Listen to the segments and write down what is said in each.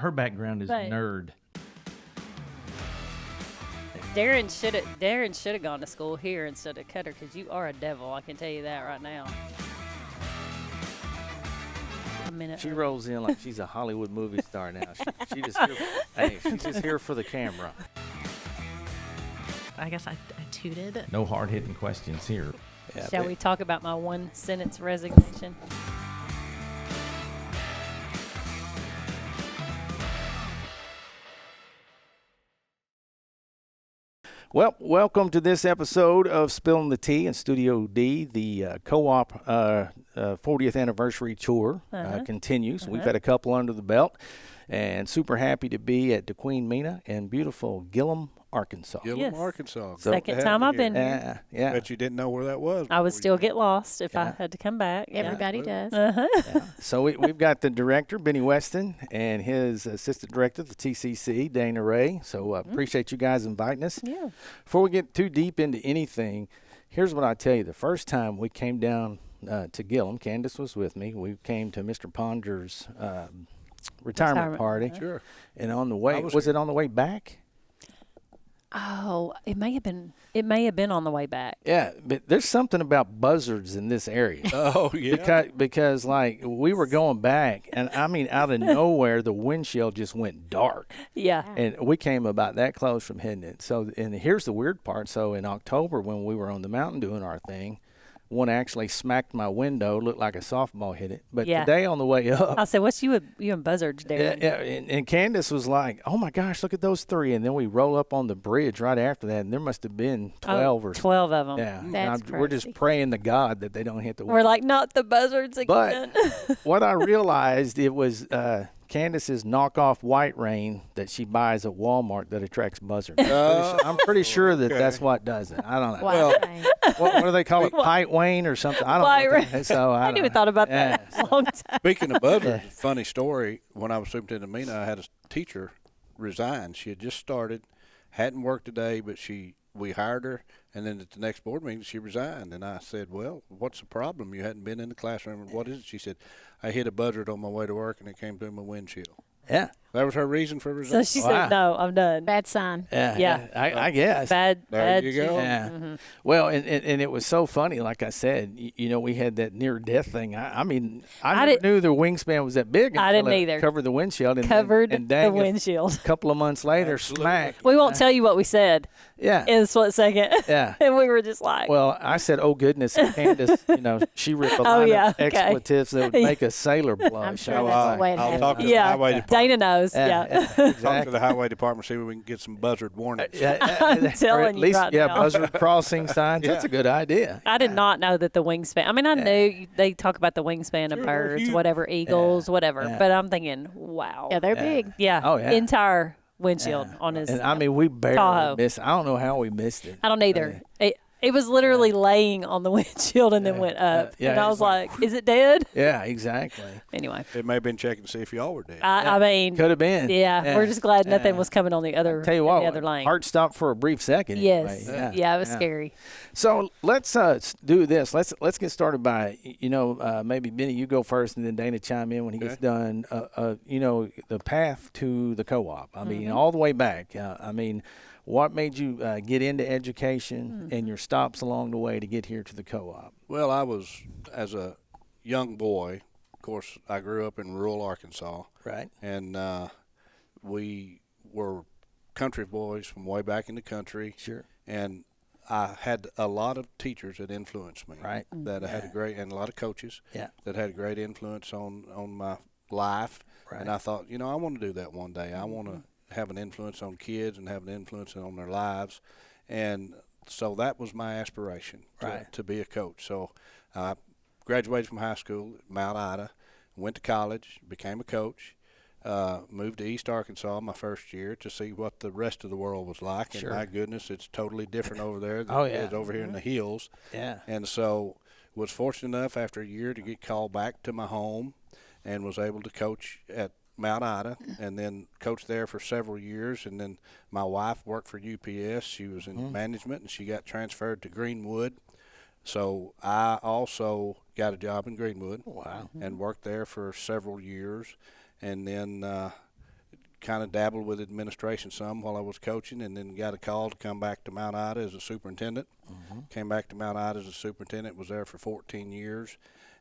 Her background is nerd. Darren should have gone to school here instead of Cutter, because you are a devil. I can tell you that right now. She rolls in like she's a Hollywood movie star now. She just here, she's just here for the camera. I guess I tooted. No hard-hitting questions here. Yeah, Shall we talk about my one-sentence resignation? Well, welcome to this episode of Spilling the Tea in Studio D. The Co-op 40th anniversary tour continues. We've had a couple under the belt, and super happy to be at DeQueen Mena in beautiful Gillum, Arkansas. Gillum, Arkansas. Second time I've been here. Yeah. Bet you didn't know where that was. I would still get lost if I had to come back. Everybody does. So we've got the director, Benny Weston, and his assistant director, the TCC, Dana Ray. So appreciate you guys inviting us. Yeah. Before we get too deep into anything, here's what I tell you. The first time we came down to Gillum, Candace was with me. We came to Mr. Ponder's retirement party. Sure. And on the way, was it on the way back? Oh, it may have been on the way back. Yeah, but there's something about buzzards in this area. Oh, yeah. Because like we were going back, and I mean out of nowhere the windshield just went dark. Yeah. And we came about that close from hitting it. So, and here's the weird part. So in October when we were on the mountain doing our thing, one actually smacked my window, looked like a softball hit it. But today on the way up, I said, "What's you and buzzards, Darren?" Yeah, and Candace was like, "Oh my gosh, look at those three!" And then we roll up on the bridge right after that, and there must have been 12 or 12 of them. Yeah, That's we're just praying to God that they don't hit the. We're like, not the buzzards again. But what I realized, it was Candace's knockoff white rain that she buys at Walmart that attracts buzzards. I'm pretty sure that that's what does it. I don't know. Wow. What do they call it? Pipe Wayne or something? I don't White know. So I hadn't even thought about that in a long time. Speaking of buzzards, funny story. When I was superintendent of Mena, I had a teacher resign. She had just started, hadn't worked a day, but we hired her, and then at the next board meeting, she resigned. And I said, "Well, what's the problem? You hadn't been in the classroom. What is it?" She said, "I hit a buzzard on my way to work, and it came through my windshield." Yeah. That was her reason for resigning. So she said, "No, I'm done." Bad sign. Yeah. I guess. Bad. There you go. Yeah. Well, and it was so funny. Like I said, we had that near death thing. I mean, I never knew the wingspan was that big. I didn't either. Covered the windshield. And the windshield. A couple of months later, smack. We won't tell you what we said. Yeah. In a split second. Yeah. And we were just like. Well, I said, "Oh goodness," and Candace, she ripped a lot of expletives that would make a sailor blush. I'm sure that's the way it I'll happened. talk to the highway department. Dana knows. Talk to the highway department, see if we can get some buzzard warnings. I'm telling or at least, you right now. buzzard crossing signs. That's a good idea. I did not know that the wingspan. I mean, I knew they talk about the wingspan of birds, whatever, eagles, whatever. Yeah. But I'm thinking, wow. Yeah, they're big. Yeah. Oh, yeah. Entire windshield on his. And I mean, we barely Tahoe. missed. I don't know how we missed it. I don't either. It was literally laying on the windshield and then went up. Yeah, and I it's was like, is it dead? Yeah, exactly. Anyway. It may have been checking to see if y'all were dead. I mean. Could have been. Yeah, we're just glad nothing was coming on the other, Tell you what, the other lane. heart stopped for a brief second. Yes. Anyway. Yeah, it was scary. So let's do this. Let's get started by, maybe Benny, you go first and then Dana chime in when he gets done. The path to the co-op. I mean, all the way back. What made you get into education and your stops along the way to get here to the co-op? Well, I was, as a young boy, of course, I grew up in rural Arkansas. Right. And we were country boys from way back in the country. Sure. And I had a lot of teachers that influenced me. Right. That had and a lot of coaches that had a great influence on my life. Right. And I thought, I want to do that one day. I want to have an influence on kids and have an influence on their lives. And so that was my aspiration to be a coach. So I graduated from high school at Mount Ida, went to college, became a coach, moved to East Arkansas my first year to see what the rest of the world was like. Sure. And my goodness, it's totally different over there than it is over here in the hills. Yeah. And so was fortunate enough after a year to get called back to my home and was able to coach at Mount Ida, and then coached there for several years. And then my wife worked for UPS. She was in management, and she got transferred to Greenwood. So I also got a job in Greenwood. Wow. And worked there for several years. And then kind of dabbled with administration some while I was coaching, and then got a call to come back to Mount Ida as a superintendent. Came back to Mount Ida as a superintendent, was there for 14 years.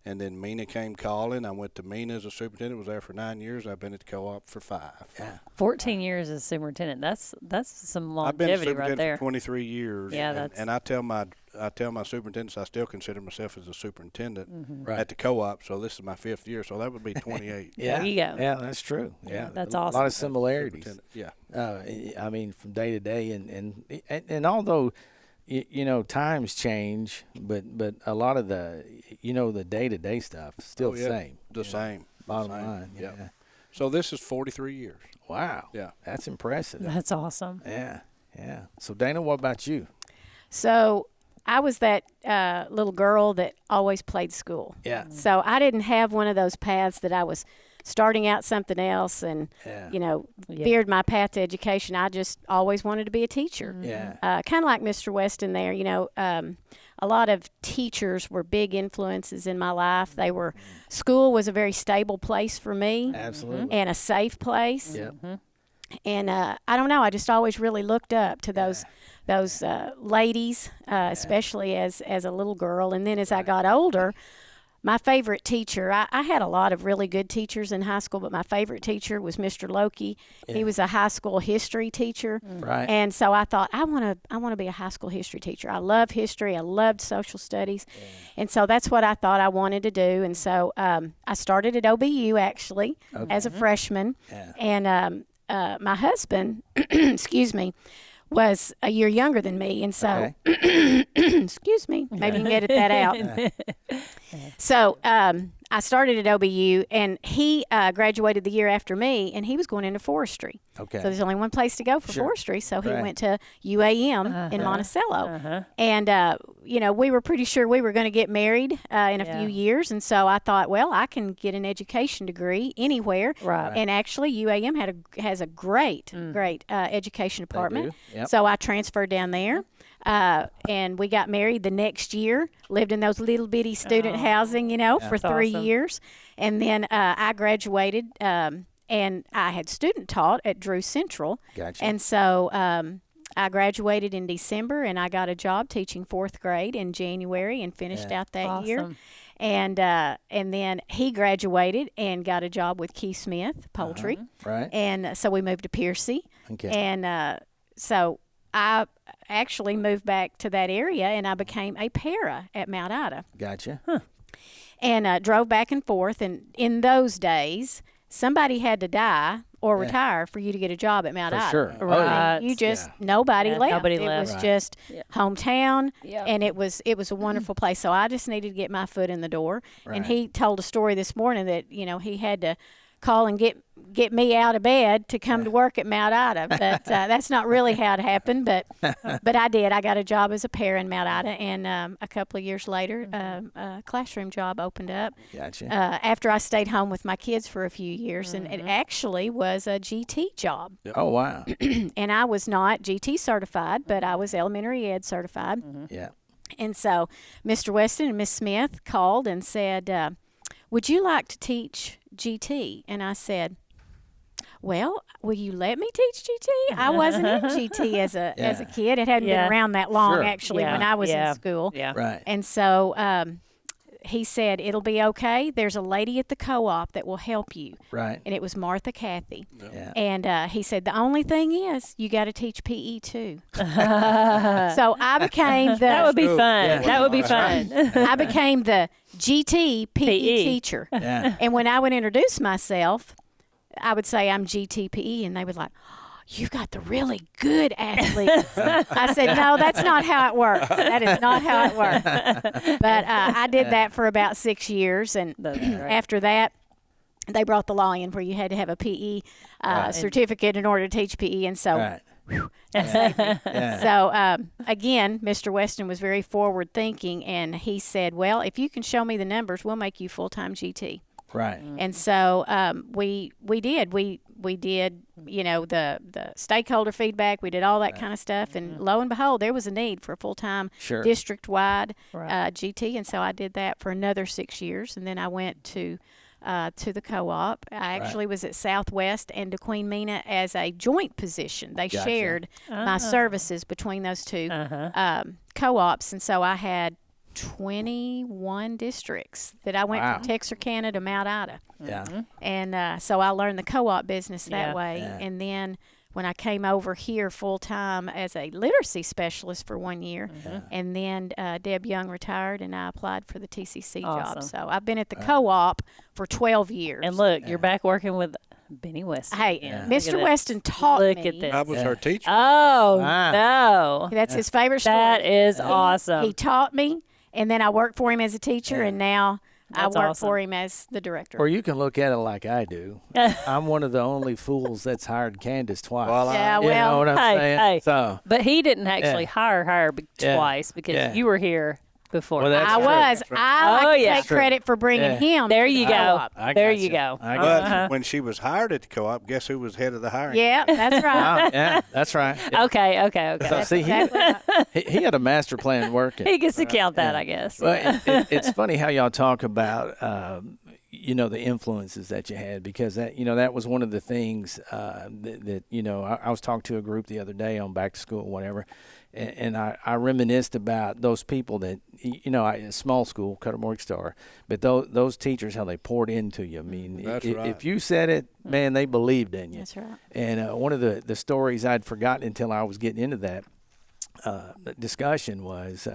And then Mena came calling. I went to Mena as a superintendent, was there for 9 years. I've been at the co-op for 5. Yeah. 14 years as superintendent. That's some I've been a longevity right superintendent there. for 23 years. Yeah, and I tell my superintendents I still consider myself as a superintendent Right. at the co-op. So this is my 5th year. So that would be 28. Yeah. There you go. Yeah, that's true. Yeah, That's a lot awesome. of similarities. Superintendent, Yeah. I mean, from day to day, and although you know times change, but a lot of the the day to day stuff is still the same. The same. Bottom The same. line. Yeah. Yeah. So this is 43 years. Wow. Yeah. That's impressive. That's awesome. Yeah. Yeah. So Dana, what about you? So I was that little girl that always played school. Yeah. So I didn't have one of those paths that I was starting out something else and, Yeah. veered my path to education. I just always wanted to be a teacher. Yeah. Kind of like Mr. Weston there, a lot of teachers were big influences in my life. School was a very stable place for me Absolutely. and a safe place. Yeah. And I don't know, I just always really looked up to those ladies, especially as a little girl. And then as I got older, my favorite teacher, I had a lot of really good teachers in high school, but my favorite teacher was Mr. Loki. Yeah. He was a high school history teacher. Right. And so I thought, I want to be a high school history teacher. I love history. I loved social studies. And so that's what I thought I wanted to do. And so I started at OBU, actually, as a freshman. Yeah. And my husband, excuse me, was a year younger than me. And so, excuse me, maybe you can edit that out. So I started at OBU, and he graduated the year after me, and he was going into forestry. Okay. So there's only one place to go for Sure. forestry, so he Right. went to UAM in Monticello. And, we were pretty sure we were going to get married in a few years, and so I thought, well, I can get an education degree anywhere. Right. And actually, UAM has a great education department. Yep. So I transferred down there. And we got married the next year, lived in those little bitty student housing, for 3 awesome. years. And then I graduated, and I had student taught at Drew Central. Gotcha. And so I graduated in December, and I got a job teaching 4th grade in January and finished out that year. Awesome. And then he graduated and got a job with Keith Smith Poultry. Right. And so we moved to Piercy. Okay. And so I actually moved back to that area, and I became a para at Mount Ida. Gotcha. And drove back and forth. And in those days, somebody had to die or retire for you to get a job at Mount For Ida. sure. Right. I mean, you just nobody left. nobody it left. was just hometown, Yep. and it was a wonderful place. So I just needed to get my foot in the door. Right. And he told a story this morning that he had to call and get me out of bed to come to work at Mount Ida, but that's not really how it happened. But I did. I got a job as a para in Mount Ida, and a couple of years later, a classroom job opened up. Gotcha. After I stayed home with my kids for a few years, and it actually was a GT job. Oh wow. And I was not GT certified, but I was elementary ed certified. Yeah. And so Mr. Weston and Miss Smith called and said, would you like to teach GT? And I said, well, will you let me teach GT? I wasn't in GT as a kid. It hadn't been around that long, Sure. actually, when I was in school. Yeah. Right. And so he said, it'll be okay. There's a lady at the co-op that will help you. Right. And it was Martha Cathy. Yeah. And he said, the only thing is, you got to teach PE too. So I became the That would be fun. Yeah. That would be fun. I became the GT PE teacher. Yeah. And when I would introduce myself, I would say I'm GT PE, and they would like, you've got the really good athletes. I said, no, that's not how it works. That is not how it works. But I did that for about 6 years, and after that, they brought the law in where you had to have a PE certificate in order to teach PE, and so Right. Yeah. so, again, Mr. Weston was very forward thinking, and he said, well, if you can show me the numbers, we'll make you full-time GT. Right. And so we did. We did, the stakeholder feedback. We did all that kind of stuff. And lo and behold, there was a need for a full-time Sure. district-wide Right. GT. And so I did that for another 6 years. And then I went to to the co-op. I actually was at Southwest and DeQueen Mena as a joint position. They shared my services between those two co-ops, and so I had 21 districts that I went from Texarkana to Mount Ida. Yeah. And so I learned the co-op business that way. Yeah. And then when I came over here full-time as a literacy specialist for 1 year, and then Deb Young retired, and I applied for the TCC job. So I've been at the co-op for 12 years. And look, you're back working with Benny Weston. Hey, Mr. Weston taught me. Look at this. I was her teacher. Oh, no. That's his favorite story. That is awesome. He taught me, and then I worked for him as a teacher, and now That's I work awesome. for him as the director. Or you can look at it like I do. I'm one of the only fools that's hired Candace twice. Well, yeah, you know what I'm saying? Hey. So, But he didn't actually hire her twice because you were here before. Well, that's I true. was. I like to take True. credit for bringing him. There you to the go. co-op. I There got you go. I But got you. when she was hired at the co-op, guess who was head of the hiring? Yeah, that's right. Oh, yeah, that's right. Yeah. Okay. So, see, Exactly right. he had a master plan working. He gets to count that, I guess. Well, it's funny how y'all talk about, the influences that you had, because that was one of the things that I was talking to a group the other day on back to school, whatever, and I reminisced about those people that, small school, Cutter Morgan Star, but those teachers, how they poured into you. I mean, That's if right. you said it, man, they believed in you. That's right. And one of the stories I'd forgotten until I was getting into that discussion was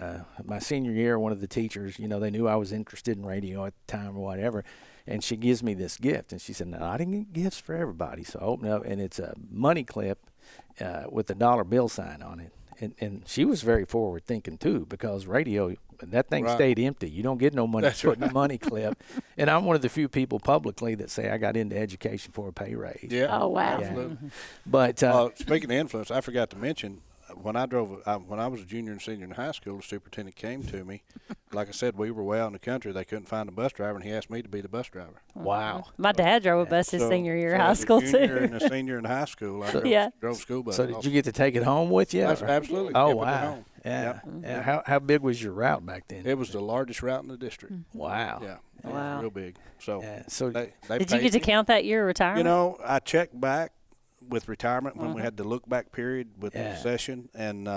my senior year, one of the teachers, they knew I was interested in radio at the time or whatever, and she gives me this gift, and she said, "No, I didn't get gifts for everybody." So I open it up, and it's a money clip with a dollar bill sign on it. And she was very forward thinking too, because radio, that thing stayed empty. You don't get no money put in a money clip. And I'm one of the few people publicly that say I got into education for a pay raise. Yeah. Oh, wow. Absolutely. But Speaking of influence, I forgot to mention, when I was a junior and senior in high school, the superintendent came to me. Like I said, we were way out in the country. They couldn't find a bus driver, and he asked me to be the bus driver. wow. My dad drove a bus his senior year of high as a school, junior too. and a senior in high school, I drove school bus. So did you get to take it home with you? Absolutely. Oh, Kept it at wow. home. Yeah. Yep. Yeah. How big was your route back then? It was the largest route in the district. Wow. Yeah. Wow. Real big. So, Yeah. So they Did you paid get to me. count that year of retirement? I checked back with retirement when we had the look back period with the session, and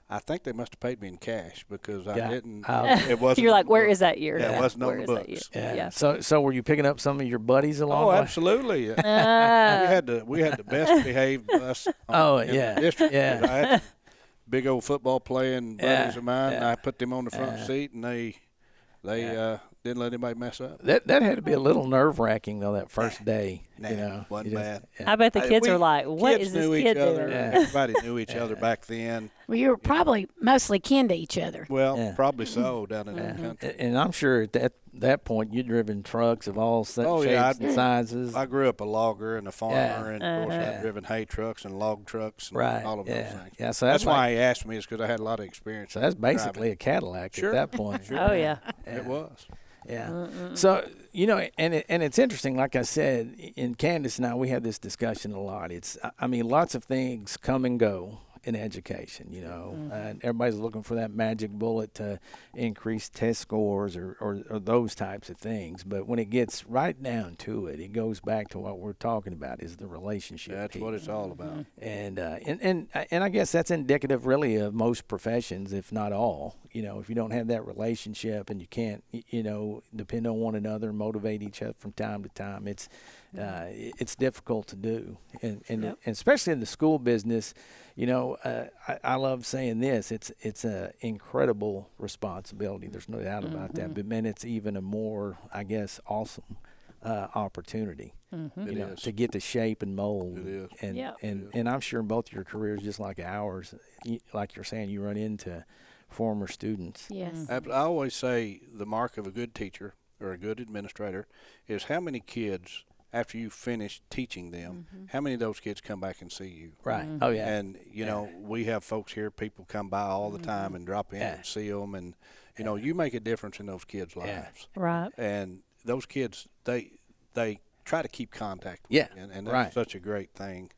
I think they must have paid me in cash because I didn't. It wasn't. You're like, where is that year? Yeah, it wasn't on Where the is that books. year? Yeah. So were you picking up some of your buddies along Oh, the way? absolutely. we had the best behaved bus. In the district. Yeah. I had some big old football playing buddies of mine, and I put them on the front seat, and they didn't let anybody mess up. That had to be a little nerve-wracking, though, that first day. Wasn't bad. I bet the kids We- are like, what kids is this knew kid each other. doing? Everybody knew each other back then. Well, you were probably mostly kin to each other. Well, probably so down in the country. And I'm sure at that point you'd driven trucks of all shapes and sizes. I grew up a logger and a farmer, and of course I'd driven hay trucks and log trucks and all of those things. Yeah, so that's why he asked me, is because I had a lot of experience. So that's driving. basically a Cadillac at that point. Oh, yeah. It was. Yeah. So, and it's interesting, like I said, in Candace and I, we have this discussion a lot. Lots of things come and go in education, and everybody's looking for that magic bullet to increase test scores or those types of things. But when it gets right down to it, it goes back to what we're talking about, is the relationship. That's what it's all about. And I guess that's indicative really of most professions, if not all. If you don't have that relationship and you can't, depend on one another and motivate each other from time to time, it's difficult to do. And especially in the school business, I love saying this. It's an incredible responsibility. There's no doubt about that. But man, it's even a more, I guess, awesome opportunity. To get to shape and mold. It is. And I'm sure in both your careers, just like ours, like you're saying, you run into former students. Yes. I always say the mark of a good teacher or a good administrator is how many kids, after you finish teaching them, how many of those kids come back and see you. Right. Oh, yeah. And, we have folks here, people come by all the time and drop in and see them. And, you make a difference in those kids' lives. Right. And those kids, they try to keep contact with Yeah, you, and that's such a great thing.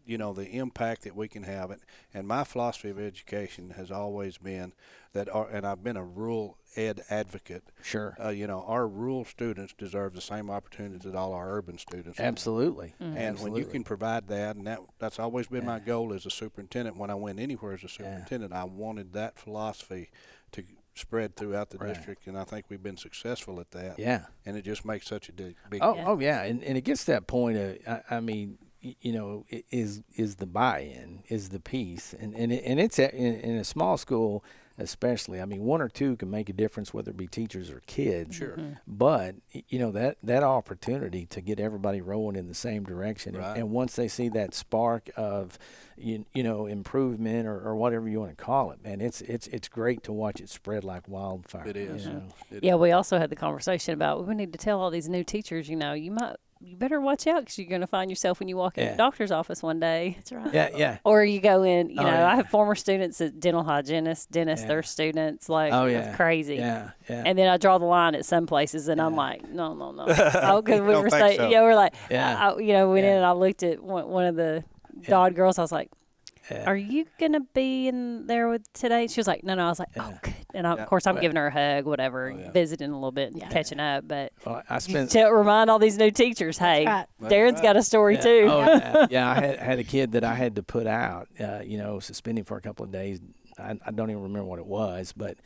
the impact that we can have. And my philosophy of education has always been that, and I've been a rural ed advocate. Sure. Our rural students deserve the same opportunities that all our urban students do. Absolutely. Mm-hmm. And when you can provide that, and that's always been my goal as a superintendent. When I went anywhere as a superintendent, I wanted that philosophy to spread throughout the district, and I think we've been successful at that. Yeah. And it just makes such a big Oh yeah, and it gets to that point of, I mean, is the buy-in, is the piece, and it's in a small school especially. I mean, one or two can make a difference, whether it be teachers or kids. Sure. But that opportunity to get everybody rolling in the same direction, Right. and once they see that spark of improvement or whatever you want to call it, man, it's great to watch it spread like wildfire. It is. Yeah, we also had the conversation about we need to tell all these new teachers, you better watch out because you're going to find yourself when you walk in the doctor's office one day. That's right. Yeah. Or you go in, I have former students at dental hygienists, dentists, their students, like, it's crazy. Yeah. And then I draw the line at some places, and I'm like, no. Oh, because we Don't were think saying, so. we're like, Yeah. went in and I looked at one of the Dodd girls. I was like, are you going to be in there with today? She was like, no. I was like, oh, good. And of course, I'm giving her a hug, whatever, visiting a little bit and catching up. But Well, I spent. to remind all these new teachers, hey, right. Darren's got a story too. Oh, yeah. I had a kid that I had to put out, suspending for a couple of days. I don't even remember what it was, but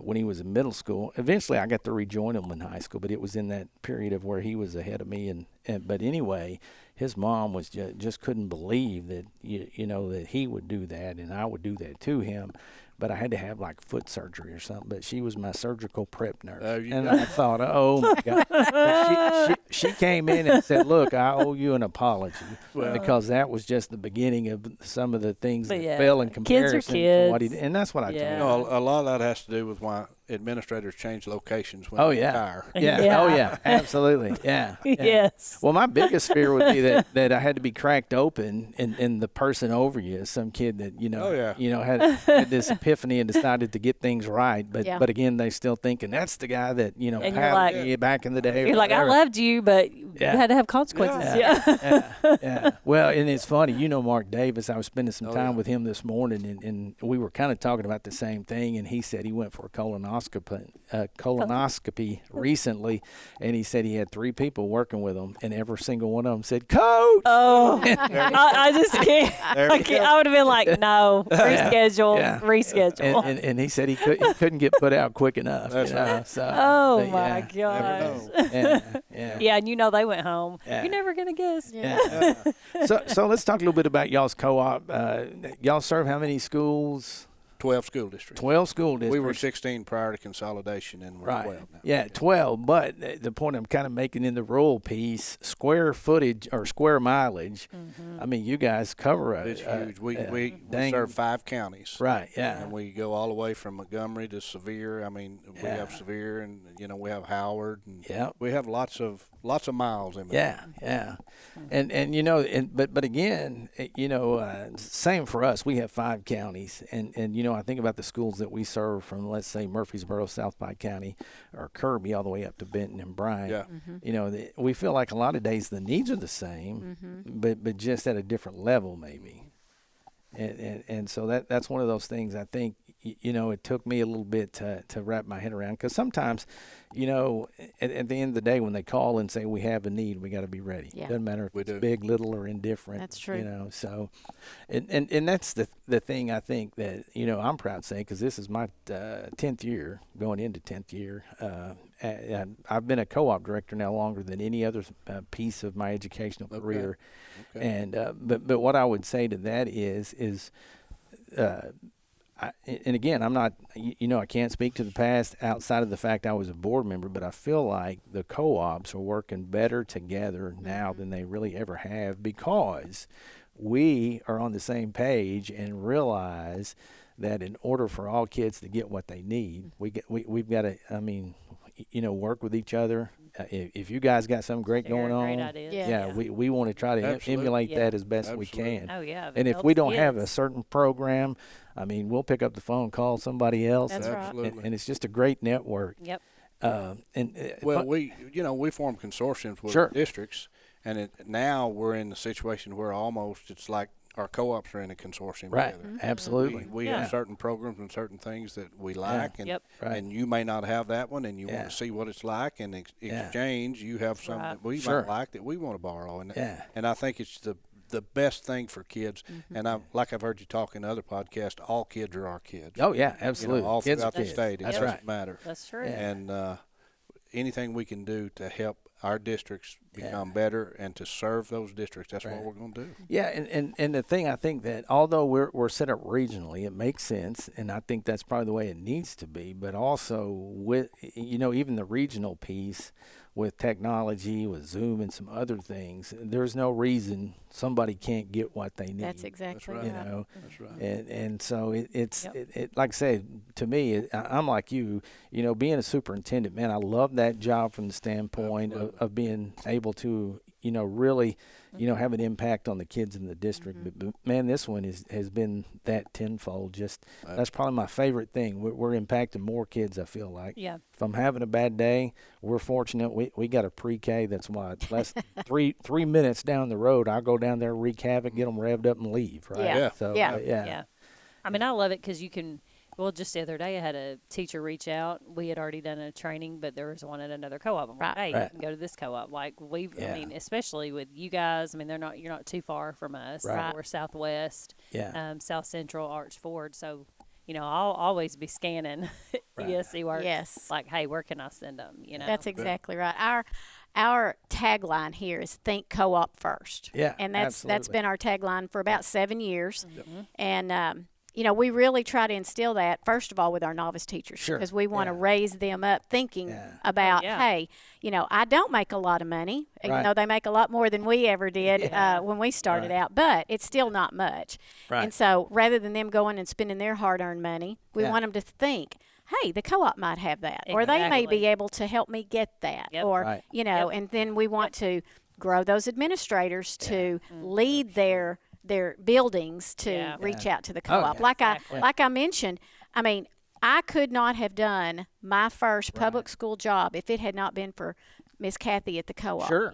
when he was in middle school, eventually I got to rejoin him in high school, but it was in that period of where he was ahead of me. But anyway, his mom was just couldn't believe that, that he would do that and I would do that to him. But I had to have like foot surgery or something. But she was my surgical prep nurse, I thought, oh my God! But she came in and said, "Look, I owe you an apology because that was just the beginning of some of the things that fell in comparison Kids are kids. to what he did." And that's what I told him. A lot of that has to do with why administrators change locations when they retire. Yeah. Oh yeah. Absolutely. Yeah. Yes. Well, my biggest fear would be that I had to be cracked open and the person over you is some kid that had this epiphany and decided to get things right, but again they still thinking that's the guy that paddled me back in the day. You're like, I loved you, but you had to have consequences. Yeah. Well, and it's funny, Mark Davis. I was spending some time with him this morning, and we were kind of talking about the same thing. And he said he went for a colonoscopy recently, and he said he had 3 people working with him, and every single one of them said, "Coach." Oh, I just can't. I would have been like, no, reschedule. And he said he couldn't get put out quick enough. That's right. So, my gosh. Yeah. And they went home. You're never gonna guess. Yeah. So let's talk a little bit about y'all's co-op. Y'all serve how many schools? 12 school districts. 12 school districts. We were 16 prior to consolidation, and we're 12 now. Yeah, 12. But the point I'm kind of making in the rural piece, square footage or square mileage, I mean, you guys cover It's huge. We serve 5 counties. Right, yeah. And we go all the way from Montgomery to Sevier. I mean, we have Sevier, and, we have Howard. And we have lots of miles in there. Yeah. But again, same for us. We have 5 counties, and I think about the schools that we serve from, let's say, Murfreesboro, South Pike County, or Kirby, all the way up to Benton and Bryan. Yeah. We feel like a lot of days the needs are the same, but just at a different level, maybe. And so that's one of those things I think, it took me a little bit to wrap my head around, because sometimes, at the end of the day, when they call and say we have a need, we got to be ready. Yeah. Doesn't matter if it's big, little, or indifferent. That's true. So, and that's the thing I think that, I'm proud to say, because this is my 10th year, going into 10th year. I've been a co-op director now longer than any other piece of my educational career. Okay. And but what I would say to that is and again, I'm not, I can't speak to the past outside of the fact I was a board member, but I feel like the co-ops are working better together now than they really ever have, because we are on the same page and realize that in order for all kids to get what they need, we've got to, work with each other. If you guys got something great going on, we want to try to emulate that as best we can. Oh, yeah. And if we don't have a certain program, we'll pick up the phone, call somebody else. That's right. And it's just a great network. Yep. We form consortiums with districts, And now we're in the situation where almost it's like our co-ops are in a consortium together. Absolutely. We have certain programs and certain things that we like, and Right. and you may not have that one, and you want to see what it's like, and exchange. You have something that we might like that we want to borrow, and I think it's the best thing for kids. And like I've heard you talk in other podcasts, all kids are our kids. Oh yeah, absolutely. All Kids throughout are the kids. state, it That's doesn't right. matter. That's true. And anything we can do to help our districts become better and to serve those districts, that's what we're going to do. Yeah, and the thing I think that although we're set up regionally, it makes sense, and I think that's probably the way it needs to be. But also with even the regional piece with technology, with Zoom and some other things, there's no reason somebody can't get what they need. That's exactly right. right. That's right. And so it's like I said, to me, I'm like you, being a superintendent, man, I love that job from the standpoint of being able to, really, have an impact on the kids in the district. But man, this one has been that tenfold. That's probably my favorite thing. We're impacting more kids, I feel like. Yeah. If I'm having a bad day, we're fortunate. We got a pre-K that's less 3 minutes down the road. I'll go down there, wreak havoc, get them revved up, and leave. Right. Yeah. So Yeah. Yeah. I mean, I love it because you can. Well, just the other day, I had a teacher reach out. We had already done a training, but there was one at another co-op. I'm like, hey, you can go to this co-op. Like I mean, especially with you guys. I mean, you're not too far from us. Right. We're Southwest, South Central, Arch Ford. So, I'll always be scanning ESC works. Yes. Like, hey, where can I send them? That's exactly right. Our tagline here is think co-op first. Yeah, and that's absolutely. been our tagline for about 7 years. And we really try to instill that, first of all, with our novice teachers. Sure. Because we want to raise them up thinking about, hey, I don't make a lot of money, even though they make a lot more than we ever did when we started out, but it's still not much. Right. And so rather than them going and spending their hard-earned money, we want them to think, hey, the co-op might have that, or they may be able to help me get that, or, and then we want to grow those administrators to lead their buildings to reach out to the co-op. Like I mentioned, I mean, I could not have done my first public school job if it had not been for Miss Kathy at the co-op. Sure.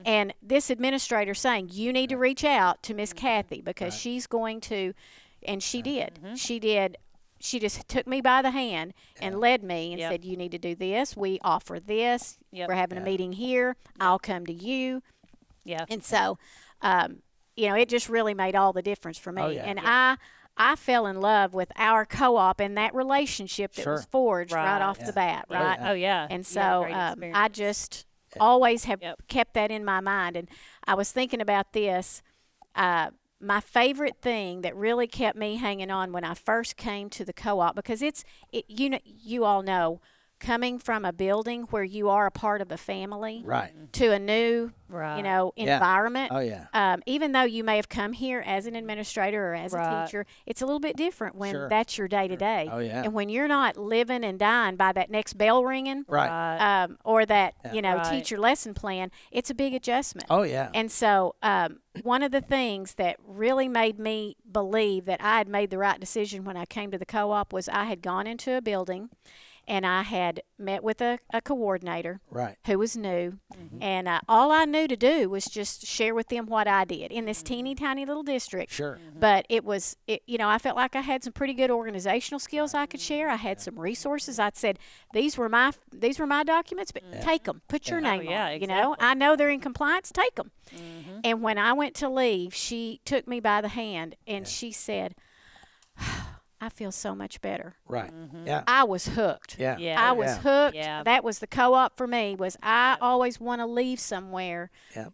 And this administrator saying, you need to reach out to Miss Kathy because she's going to, and she did. She did. She just took me by the hand and led me and said, you need to do this. We offer this. We're having a meeting here. I'll come to you. Yeah. And so, it just really made all the difference for me. And I fell in love with our co-op and that relationship that was forged right off the bat, right? Oh, yeah. And so I just always have kept that in my mind. And I was thinking about this. My favorite thing that really kept me hanging on when I first came to the co-op, because you all know, coming from a building where you are a part of a family to a new, environment. Oh, yeah. Even though you may have come here as an administrator or as a teacher, it's a little bit different when that's your day-to-day. Oh, yeah. And when you're not living and dying by that next bell ringing or that, teacher lesson plan, it's a big adjustment. Oh, yeah. And so one of the things that really made me believe that I had made the right decision when I came to the co-op was I had gone into a building and I had met with a coordinator who was new. And all I knew to do was just share with them what I did in this teeny tiny little district. Sure. But I felt like I had some pretty good organizational skills I could share. I had some resources. I said, these were my documents, but take them. Put your name on it. Exactly. I know they're in compliance. Take them. And when I went to leave, she took me by the hand and she said, I feel so much better. Right. Yeah. I was hooked. Yeah. I was hooked. Yeah. That was the co-op for me. I always want to leave somewhere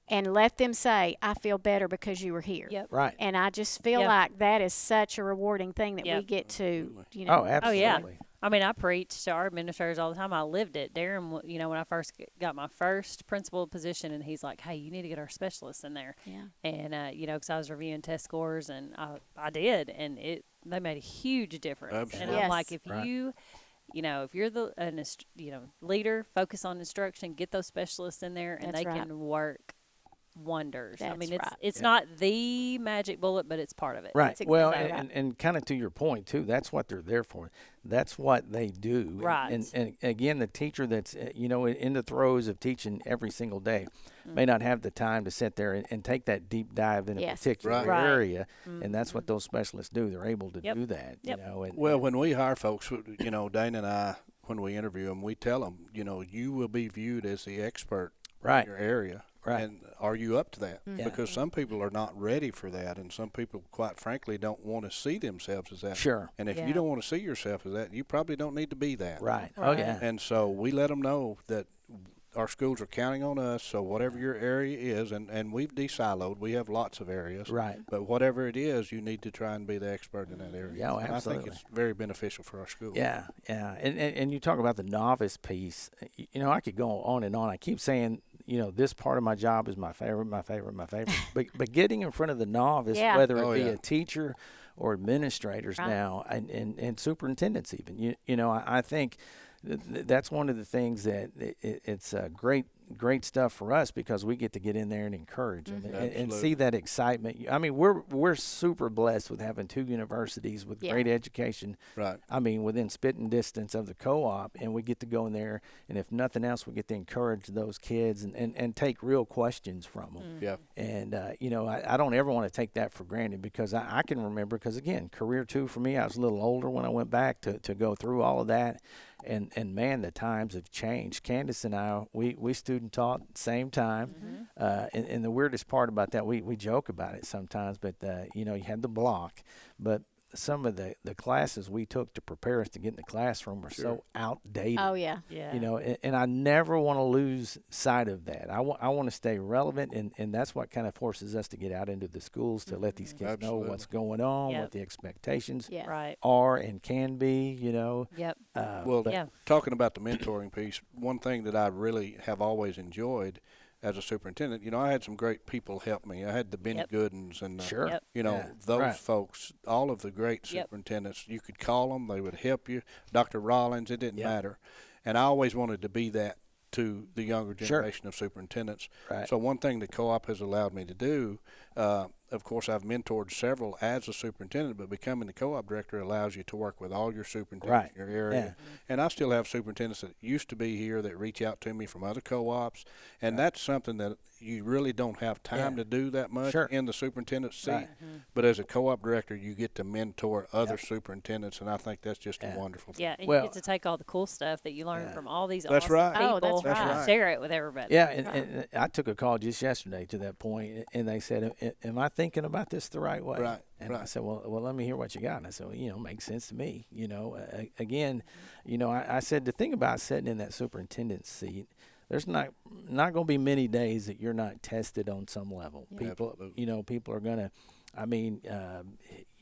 and let them say, I feel better because you were here. Yep. Right. And I just feel like that is such a rewarding thing that we get to, Oh, absolutely. Oh, yeah. I mean, I preach to our administrators all the time. I lived it. Darren, when I first got my first principal position, and he's like, hey, you need to get our specialists in there. Yeah. And, because I was reviewing test scores, and I did, and they made a huge difference. Absolutely. And I'm like, if you, if you're the leader, focus on instruction, get those specialists in there, and they can work wonders. I That's mean, right. it's not the magic bullet, but it's part of it. Right. That's Well, exactly right. and kind of to your point too, that's what they're there for. That's what they do. Right. And again, the teacher that's in the throes of teaching every single day may not have the time to sit there and take that deep dive in a Yes. particular Right. area, and that's what those specialists do. They're able to Yep. do that. Yep. And, Well, when we hire folks, Dana and I, when we interview them, we tell them, you will be viewed as the expert Right. in your area. Right. And are you up to that? Yeah. Because some people are not ready for that, and some people, quite frankly, don't want to see themselves as that. Sure. And if Yeah. you don't want to see yourself as that, you probably don't need to be that. Right. Oh Right. yeah. And so we let them know that our schools are counting on us. So whatever your area is, and we've de-siloed, we have lots of areas. Right. But whatever it is, you need to try and be the expert in that area. Yeah, oh, And I absolutely. think it's very beneficial for our schools. Yeah, yeah, and you talk about the novice piece. I could go on and on. I keep saying, this part of my job is my favorite. but getting in front of the novice, Yeah. whether it Oh, be yeah. a teacher or administrators Right. now, and superintendents even, I think that's one of the things that it's great stuff for us, because we get to get in there and encourage them and Absolutely. see that excitement. I mean, we're super blessed with having two universities with Yeah. great education. Right. I mean, within spitting distance of the co-op, and we get to go in there, and if nothing else, we get to encourage those kids and take real questions from them. Yeah. And, I don't ever want to take that for granted, because I can remember, because, again, career 2 for me, I was a little older when I went back to go through all of that. And man, the times have changed. Candace and I, we student taught same time. And the weirdest part about that, we joke about it sometimes, but, you had the block. But some of the classes we took to prepare us to get in the classroom were so outdated. Oh yeah. Yeah. And I never want to lose sight of that. I want to stay relevant, and that's what kind of forces us to get out into the schools to let these kids know Absolutely. what's going on, Yep. what the expectations Yes. Right. are and can be, Yep. Well, Yeah. talking about the mentoring piece, one thing that I really have always enjoyed as a superintendent, I had some great people help me. I had the Benny Yep. Goodens and Sure. Yep. Yeah. those Right. folks, all of the great Yep. superintendents. You could call them; they would help you. Dr. Rollins, it didn't Yep. matter. And I always wanted to be that to the younger Sure. generation of superintendents. Right. So one thing the co-op has allowed me to do, of course, I've mentored several as a superintendent, but becoming the co-op director allows you to work with all your superintendents Right. in your area. Yeah. And I still have superintendents that used to be here that reach out to me from other co-ops, and that's something that you really don't have time Yeah. to do that much Sure. in the superintendent's seat. Right. But as a co-op director, you get to mentor other superintendents, and I think that's just Yeah. a wonderful thing. Yeah, and Well- you get to take all the cool stuff that you learn Yeah. from all these That's awesome right. people Oh, that's That's right. and share it with everybody. Yeah, and I took a call just yesterday to that point, and they said, "Am I thinking about this the right way?" Right, And I right. said, "Well, let me hear what you got." And I said, "Well, makes sense to me." Again, I said the thing about sitting in that superintendent's seat, there's not going to be many days that you're not tested on some level. Yeah. People, Absolutely. people are going to,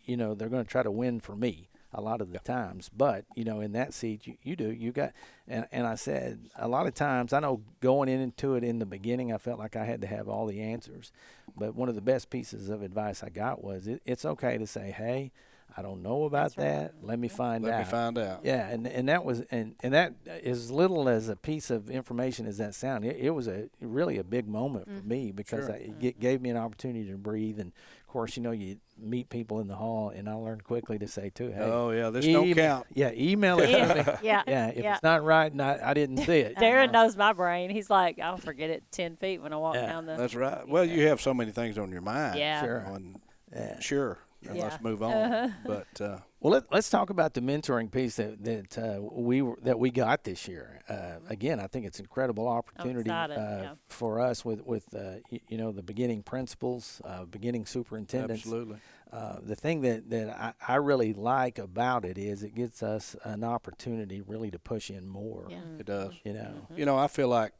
they're going to try to win for me a lot of the times. But, in that seat, you got, and I said, a lot of times, I know going into it in the beginning, I felt like I had to have all the answers. But one of the best pieces of advice I got was, it's okay to say, hey, I don't know about that. Let me find out. Let me find out. Yeah, and that was and that, as little as a piece of information as that sounded, it was really a big moment for me, because Sure. it gave me an opportunity to breathe. And of course, you meet people in the hall, and I learned quickly to say too, hey, Oh, yeah, this don't count. Yeah, email it to me. Yeah. Yeah, if Yeah. it's not right and I didn't see it. Darren knows my brain. He's like, I'll forget it 10 feet when I walk Yeah. down the. That's right. Well, you have so many things on your mind. Yeah. Sure. And Yeah. sure. Yeah. Let's move on. But Well, let's talk about the mentoring piece that we got this year. Again, I think it's an incredible opportunity excited, yeah. for us with the beginning principals, beginning superintendents. absolutely. The thing that I really like about it is it gives us an opportunity really to push in more. Yeah. It does. Mm-hmm. I feel like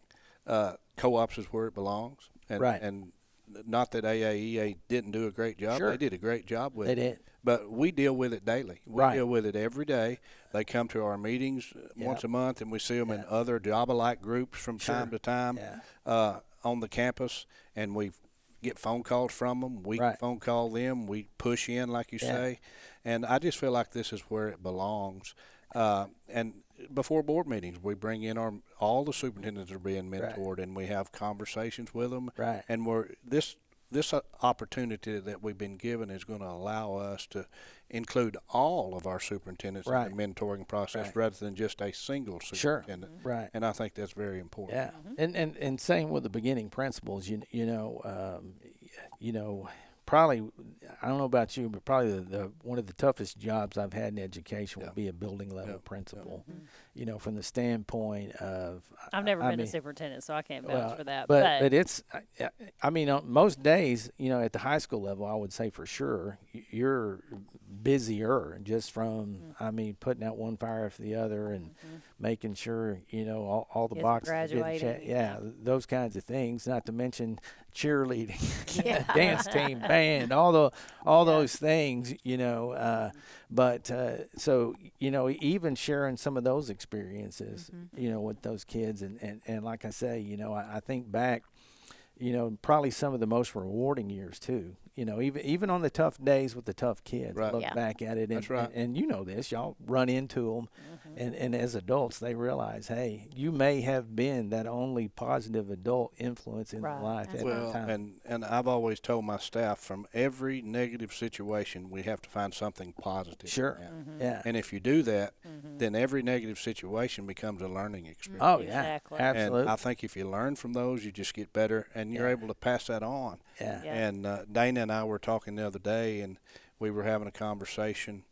co-ops is where it belongs. And, Right. And not that AAEA didn't do a great job. Sure. They did a great job with They it. did. But we deal with it daily. We Right. deal with it every day. They come to our meetings once a month, and we see them in other job-alike groups from time to time Yeah. on the campus, and we get phone calls from them. We Right. phone call them. We push in, like you Yeah. say. And I just feel like this is where it belongs. And before board meetings, we bring in all the superintendents that are being mentored, and we have conversations with them. Right. And this opportunity that we've been given is going to allow us to include all of our superintendents in the mentoring process rather than just a single superintendent. Sure. Right. And I think that's very important. Yeah. And same with the beginning principals. Probably, I don't know about you, but probably the one of the toughest jobs I've had in education would be a building level principal. From the standpoint of I've never been a superintendent, so I can't vouch for that. But it's, on most days, at the high school level, I would say for sure you're busier just from, putting out one fire after the other and making sure, all the Kids boxes graduating. those kinds of things. Not to mention cheerleading, dance team, band, all those things, so, even sharing some of those experiences, with those kids. And like I say, I think back, probably some of the most rewarding years too. Even on the tough days with the tough kids, look back at it. And this, y'all run into them. And as adults, they realize, hey, you may have been that only positive adult influence in their life at that time. And I've always told my staff, from every negative situation, we have to find something positive. Sure. Yeah. And if you do that, then every negative situation becomes a learning experience. Oh, yeah. Exactly. Absolutely. And I think if you learn from those, you just get better, and you're able to pass that on. Yeah. And Dana and I were talking the other day, and we were having a conversation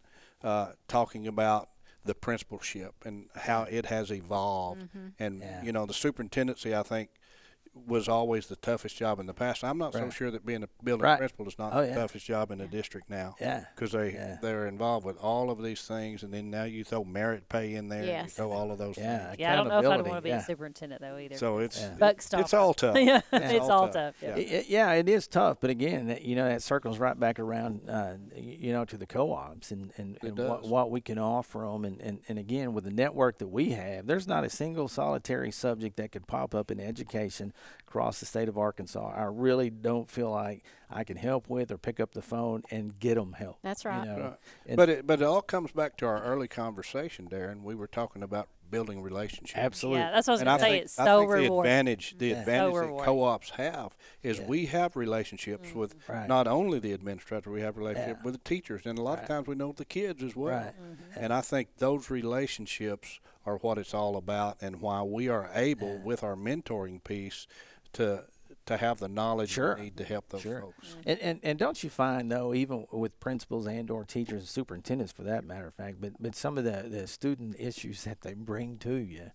talking about the principalship and how it has evolved. And, the superintendency, I think, was always the toughest job in the past. I'm not so sure that being a building principal is not the toughest job in the district now. Yeah. Because they're involved with all of these things, and then now you throw merit pay in there. Yes. You throw all of those things. Yeah, I don't know if I'd accountability, want to be a superintendent though either. So it's Buck all tough. Yeah, it's all tough. Yeah, it is tough, but again, that circles right back around, to the co-ops and what we can offer them, and again, with the network that we have, there's not a single solitary subject that could pop up in education across the state of Arkansas I really don't feel like I can help with or pick up the phone and get them help. That's right. But it all comes back to our early conversation, Darren. We were talking about building relationships. Absolutely. Yeah, that's what I was going to say. It's I so think rewarding. The advantage that co-ops have is we have relationships with not only the administrator, we have relationships with the teachers, and a lot of times we know the kids as well. Right. And I think those relationships are what it's all about, and why we are able, with our mentoring piece, to have the knowledge we need to help those folks. And don't you find, though, even with principals and or teachers and superintendents for that matter of fact, but some of the student issues that they bring to you,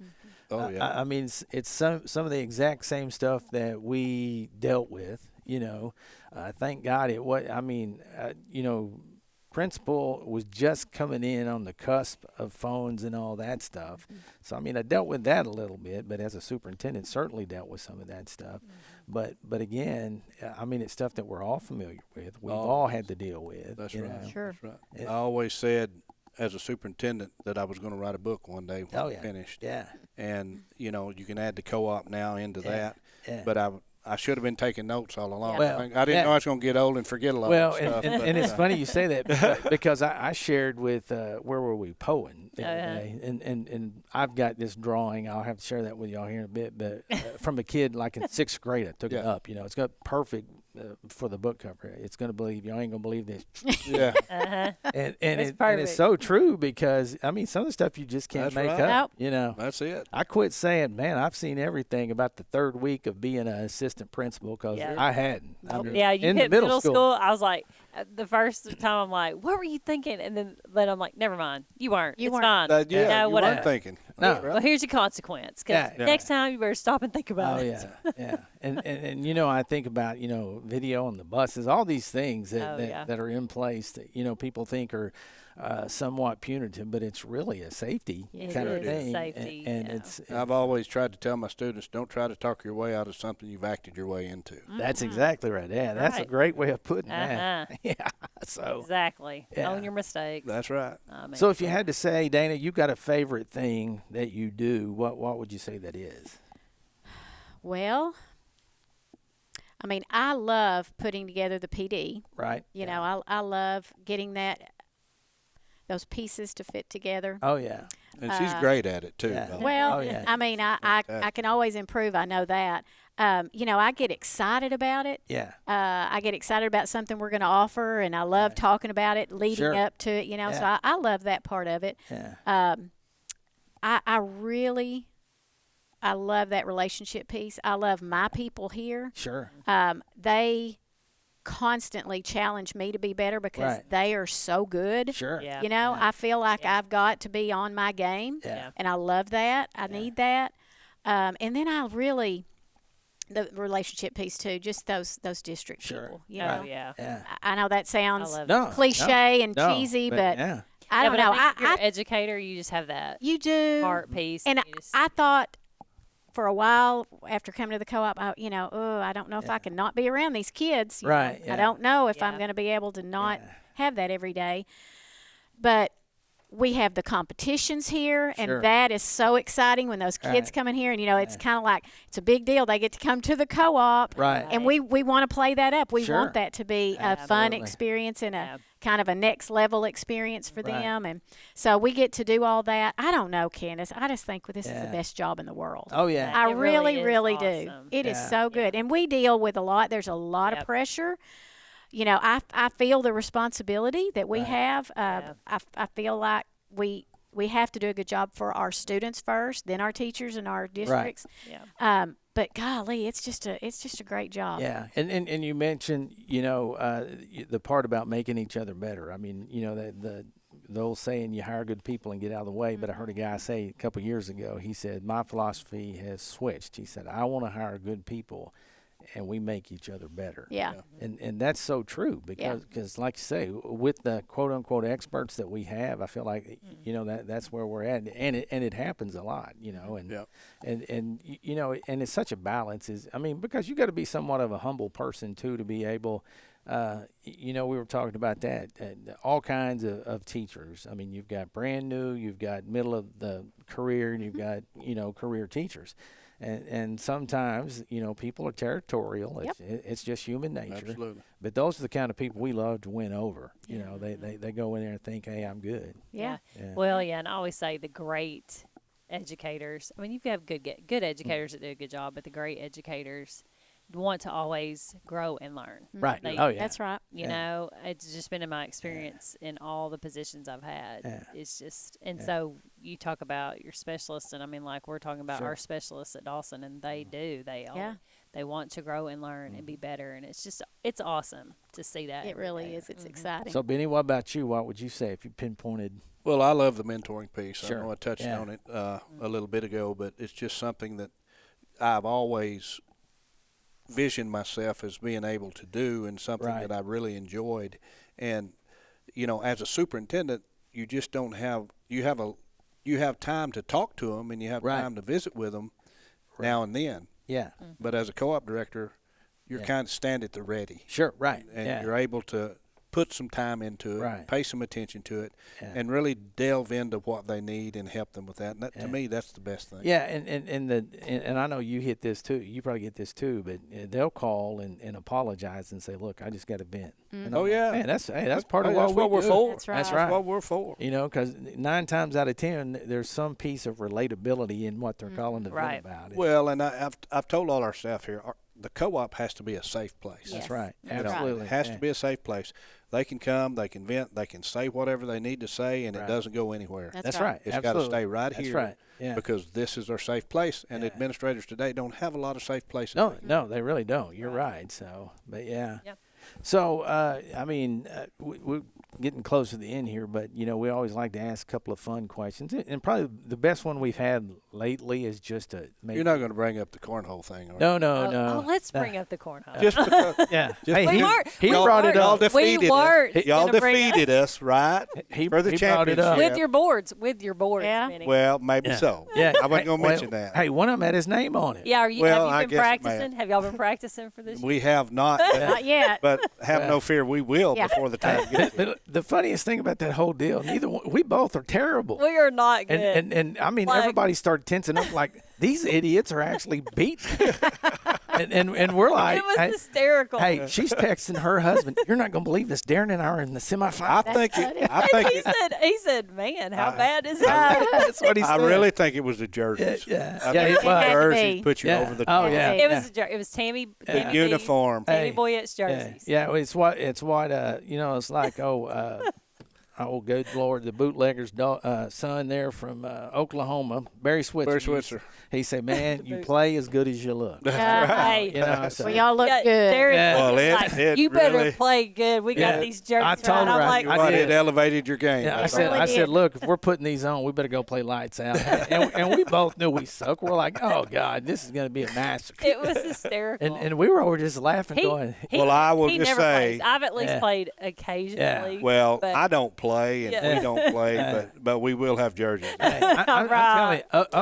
it's some of the exact same stuff that we dealt with, thank God principal was just coming in on the cusp of phones and all that stuff. So, I dealt with that a little bit, but as a superintendent, certainly dealt with some of that stuff. But again, it's stuff that we're all familiar with. We've all had to deal with. That's you right. know. Sure. That's right. I always said, as a superintendent, that I was going to write a book one day when I finished. Yeah. And, you can add the co-op now into that. Yeah. But I should have been taking notes all along. Well, I didn't know I was going to get old and forget a lot of stuff. And it's funny you say that because I shared with, where were we, Poen the other day. And I've got this drawing. I'll have to share that with y'all here in a bit. But from a kid like in 6th grade, I took it up. It's got perfect for the book cover. It's going to believe, y'all ain't going to believe this. Yeah. And it's so true because, some of the stuff you just can't make up. That's it. I quit saying, man, I've seen everything about the 3rd week of being an assistant principal because I hadn't. You in hit the middle school. I was like, the first time I'm like, what were you thinking? And then I'm like, never mind. You weren't. It's fine. You weren't thinking. No. Well, here's your consequence. Because next time you better stop and think about it. Yeah. And I think about, video on the buses, all these things that are in place that, people think are somewhat punitive, but it's really a safety kind of thing. Safety, it's. I've always tried to tell my students, don't try to talk your way out of something you've acted your way into. That's exactly right. Yeah, that's a great way of putting that. Yeah. So exactly. Own your mistakes. That's right. So if you had to say, Dana, you've got a favorite thing that you do, what would you say that is? Well, I love putting together the PD. Right. I love getting the those pieces to fit together. Oh yeah. And she's great at it too. Yeah. though. Well, Oh, yeah. I mean, I can always improve. I know that. I get excited about it. Yeah. I get excited about something we're going to offer, and I love talking about it, leading Sure. up to it. Yeah. So I love that part of it. Yeah. I love that relationship piece. I love my people here. Sure. They constantly challenge me to be better because Right. they are so good. Sure. Yeah. I feel like I've got to be on my game, Yeah. and I love that. I need that. And then the relationship piece too, just those district Sure. people. You Oh, know? yeah. Yeah. I know that sounds I love No. cliche and no, cheesy, but yeah. I don't but know. I think if you're I an educator, you just have that you do heart piece. and you just, I thought for a while after coming to the co-op, I don't know if I can not be around these kids. you know. Right, yeah. I don't know if I'm Yeah. going to be able to not have that every day. But we have the competitions here, Sure. and that is so exciting when those kids Right. come in here. And, it's kind of like it's a big deal. They get to come to the co-op. Right. And we want to play that up. We Sure. want that to be a fun Absolutely. experience and a Yeah. kind of a next level experience for Right. them. And so we get to do all that. I don't know, Candace. I just think this is Yeah. the best job in the world. Oh yeah. I It really is really do. awesome. It is Yeah. so good. And we deal with a lot. There's a lot of Yep. pressure. I feel the responsibility that we Right. have. Yeah. I feel like we have to do a good job for our students first, then our teachers and our districts. yeah. But golly, it's just a great job. Yeah, and you mentioned the part about making each other better. I mean, the old saying, you hire good people and get out of the way. But I heard a guy say a couple of years ago, he said, my philosophy has switched. He said, I want to hire good people, and we make each other better. Yeah. And that's so true because like you say, with the quote unquote experts that we have, I feel like that's where we're at, and it happens a lot, and it's such a balance because you got to be somewhat of a humble person too to be able. We were talking about that. All kinds of teachers. I mean, you've got brand new, you've got middle of the career, and you've got career teachers. And sometimes, people are territorial. Yep. It's just human nature. Absolutely. But those are the kind of people we love to win over. They go in there and think, hey, I'm good. Yeah. Yeah. Well, yeah, and I always say the great educators. I mean, you've got good educators that do a good job, but the great educators want to always grow and learn. Right. They- Oh, yeah. That's right. It's just been in my experience in all the positions I've had. Yeah. It's just, and so you talk about your specialists, and I mean, like we're talking about Sure. our specialists at Dawson, and they do. They want to grow and learn and be better, and it's awesome to see that. It every really day. is. It's exciting. So, Benny, what about you? What would you say if you pinpointed? Well, I love the mentoring piece. Sure. I know I touched Yeah. on it a little bit ago, but it's just something that I've always visioned myself as being able to do, and something Right. that I really enjoyed. And as a superintendent, you just don't have you have time to talk to them, and you have Right. time to visit with them now and then. Yeah. But as a co-op director, you're Yeah. kind of stand at the ready, Sure. Right. and yeah. you're able to put some time into it, Right. pay some attention to it, Yeah. and really delve into what they need and help them with that. And that, Yeah. to me, that's the best thing. Yeah, and I know you hit this too. You probably get this too, but they'll call and apologize and say, "Look, I just got a vent." And Oh, I'm like, yeah. man, that's part of Hey, what that's what we we're do. for. That's right. That's right. That's what we're for. Because 9 times out of 10, there's some piece of relatability in what they're calling the vent Right. about it. Well, and I've told all our staff here, the co-op has to be a safe place. Yes. That's right. That's right. Absolutely. It has Yeah. to be a safe place. They can come, they can vent, they can say whatever they need to say, and Right. it doesn't go anywhere. That's right. It's got to Absolutely. stay right That's here. right. Yeah. Because this is our safe place, and Yeah. administrators today don't have a lot of safe places. No, they really don't. You're right. So, but yeah. Yep. So, we're getting close to the end here, but, we always like to ask a couple of fun questions. And probably the best one we've had lately is just to maybe. You're not going to bring up the cornhole thing, are you? No. Oh, let's bring up the cornhole. Just because Yeah. Just Hey, We he, weren't- he we brought it y'all up. defeated weren't us. Y'all gonna bring defeated us, right? He For the brought it up. championship. with your boards, Yeah. Minnie. Well, maybe Yeah. so. Yeah. I wasn't going to Well, mention that. Hey, one of them had his name on it. Yeah, have you Well, I been guess it may have. practicing? Have y'all been practicing for this? We have not, Not yet. but have no fear, we will Yeah. before the time gets here. The funniest thing about that whole deal, we both are terrible. We are not good. And I mean, Like- everybody started tensing up like these idiots are actually beating. and we're like, It was hysterical. Hey, she's texting her husband. You're not gonna believe this. Darren and I are in the semifinal. He said, man, how bad is that? That's what he said. I really think it was the jerseys. Yeah. I Yeah, think it was. the jerseys put you over the top. Oh yeah. It was Tammy Uniform. Tammy Boyett's jerseys. Yeah, it's what it's like oh good Lord, the bootlegger's son there from Oklahoma, Barry Switzer. He said, "Man, you play as good as you look." Hey, So, well, y'all look good. Well, you better really, play good. We got these jerseys. I told her, I'm like, it elevated your game. Yeah, I said, look, if we're putting these on, we better go play lights out. and we both knew we suck. We're like, oh God, this is going to be a massacre. it was hysterical. And we were over just laughing, going. I will he just never say, plays. I've at least played occasionally. well, but I don't play, and we don't play, but we will have jerseys. I'm telling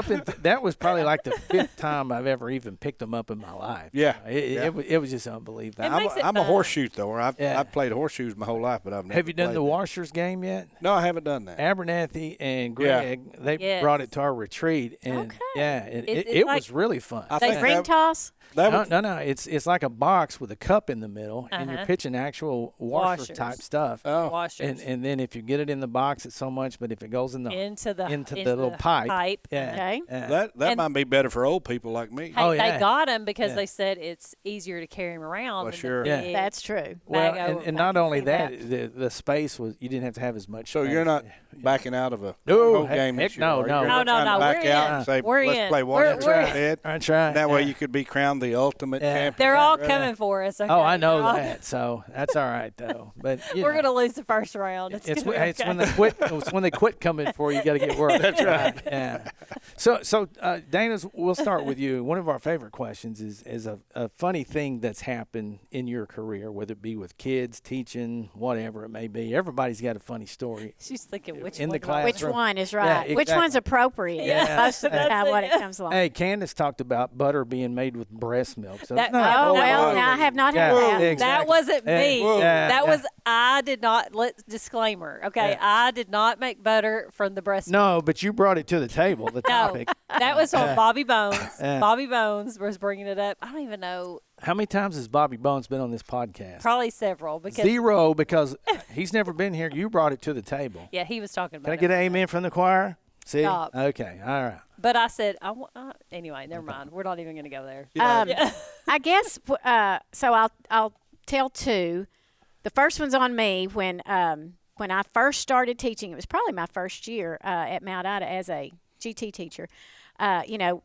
you, that was probably like the 5th time I've ever even picked them up in my life. Yeah. It was just unbelievable. I'm a horseshoe thrower. I've played horseshoes my whole life, but I've never Have you done played the them. Washers game yet? No, I haven't done that. Abernathy and Greg, they brought it to our retreat, and it like, was really fun. I think Ring toss? that would, No. It's like a box with a cup in the middle, and you're pitching actual washer type stuff. washers. And then if you get it in the box, it's so much. But if it goes in the into the little pipe, Okay. that might be better for old people like me. Hey, they got them because they said it's easier to carry them around. Well, than sure. the Yeah. big That's true. Well, bag of- and not only that, the space was, you didn't have to have as much. So space. you're not backing out of a No, whole heck- game heck this year, no, are you? no. You're No, trying to no, back we're out in. and say, We're let's in. play We're- Washington we're- instead. That's right. That way you could be crowned the ultimate champion. They're all coming for us. Okay? Oh, I know They're all- that. So that's all right though. But We're gonna lose the first round. It's It's gonna be when they quit. It's when they quit coming for you. You got to get work. That's right. Yeah. So Dana, we'll start with you. One of our favorite questions is a funny thing that's happened in your career, whether it be with kids, teaching, whatever it may be. Everybody's got a funny story. She's thinking which In one the do I- class. Which one is right? Yeah, Which exactly. one's appropriate? Yeah. Most of the That's time it, when it yeah. comes along. Hey, Candace talked about butter being made with breast milk. So That- no, Oh, well, whoa. now I have not Yeah, heard that. exactly. That wasn't me. Yeah. That Yeah. was I did not. Disclaimer. Okay, Yeah. I did not make butter from the breast. No, but you brought it to the table. The No, topic. that was on Bobby Bones. Yeah. Bobby Bones was bringing it up. I don't even know. How many times has Bobby Bones been on this podcast? Probably several because 0, because he's never been here. You brought it to the table. yeah, he was talking about. Can I get an amen from the choir? See? Stop. Okay. All right. But I said, anyway, never mind. We're not even going to go there. I guess so. I'll tell two. The first one's on me when I first started teaching. It was probably my first year at Mount Ida as a GT teacher.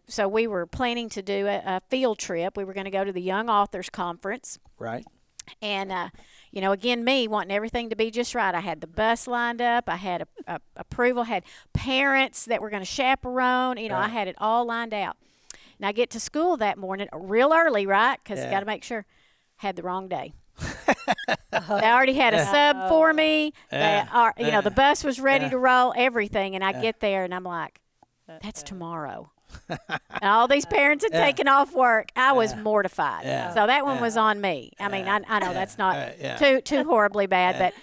So we were planning to do a field trip. We were going to go to the Young Authors Conference. Right. And, again, me wanting everything to be just right. I had the bus lined up. I had approval, had parents that were going to chaperone. I had it all lined out. And I get to school that morning real early, right? Because you got to make sure. Had the wrong day. They already had a sub for me. The bus was ready to roll, everything. And I get there, and I'm like, that's tomorrow. And all these parents had taken off work. I was mortified. Yeah. So that one was on me. I mean, I know that's not too horribly bad, but,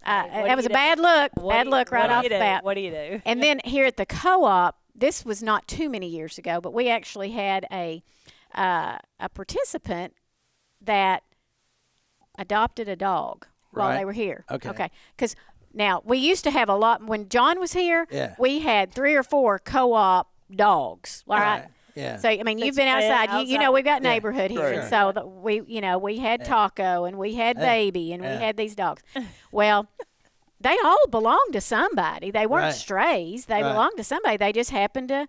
that was a bad look. Bad look right off the bat. What do you do? And then here at the co-op, this was not too many years ago, but we actually had a participant that adopted a dog while they were here. Okay. Because now we used to have a lot. When John was here, Yeah. we had 3 or 4 co-op dogs. All right. Yeah. So I mean, you've been outside. You know, we've got neighborhood here, Sure. and so we had Taco and we had Baby and we had these dogs. Well, they all belonged to somebody. They weren't Right. strays. They Right. belonged to somebody. They just happened to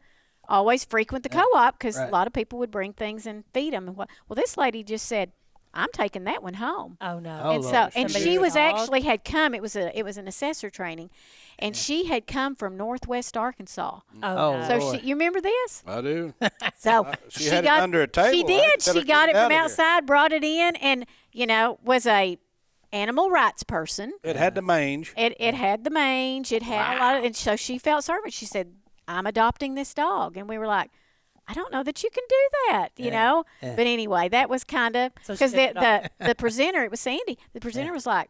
always frequent the co-op because Right. a lot of people would bring things and feed them. Well, this lady just said, "I'm taking that one home." Oh no. Oh, And Lord. so, and Somebody she was dog? actually had come. It was an assessor training, and she had come from Northwest Arkansas. Oh, Oh, no. So Lord. you remember this? I do. So She had it under a table. She I did. tell her She to got get it out from of here. outside, brought it in, and was a animal rights person. It had the mange. It had the mange. It had a lot of, and so she felt sorry. She said, "I'm adopting this dog," and we were like, "I don't know that you can do that," you know. Yeah. But anyway, that was kind of So she because took it off. the presenter. It was Sandy. The presenter was like,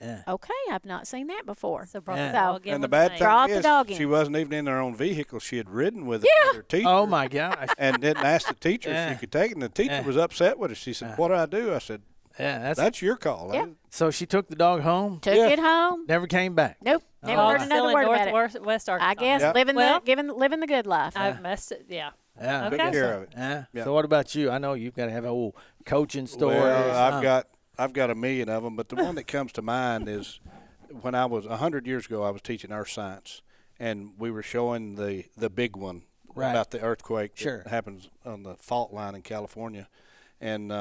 Yeah. Okay, I've not seen that before. So brought Yeah. the dog in And the with bad name. thing Brought the is, dog in. she wasn't even in her own vehicle. She had ridden with it with her teacher. Oh my gosh. And didn't ask the teacher if Yeah. she could take it. And the teacher Yeah. was upset with her. She said, "What do I do?" I said, Yeah, "That's your call." Yeah. so she took the dog home. Took Yeah. it home. Never came back. Nope. Never Oh, heard wow. Still another in word about it. Northwest Arkansas. I guess Yeah. living the good life. I've messed it. Yeah. Yeah. Okay. Took care of it. Yeah. Yeah. So what about you? I know you've got to have a whole coaching story. Well, I've got a million of them, but the one that comes to mind is when I was 100 years ago. I was teaching earth science, and we were showing the big one Right. about the earthquake Sure. that happens on the fault line in California, and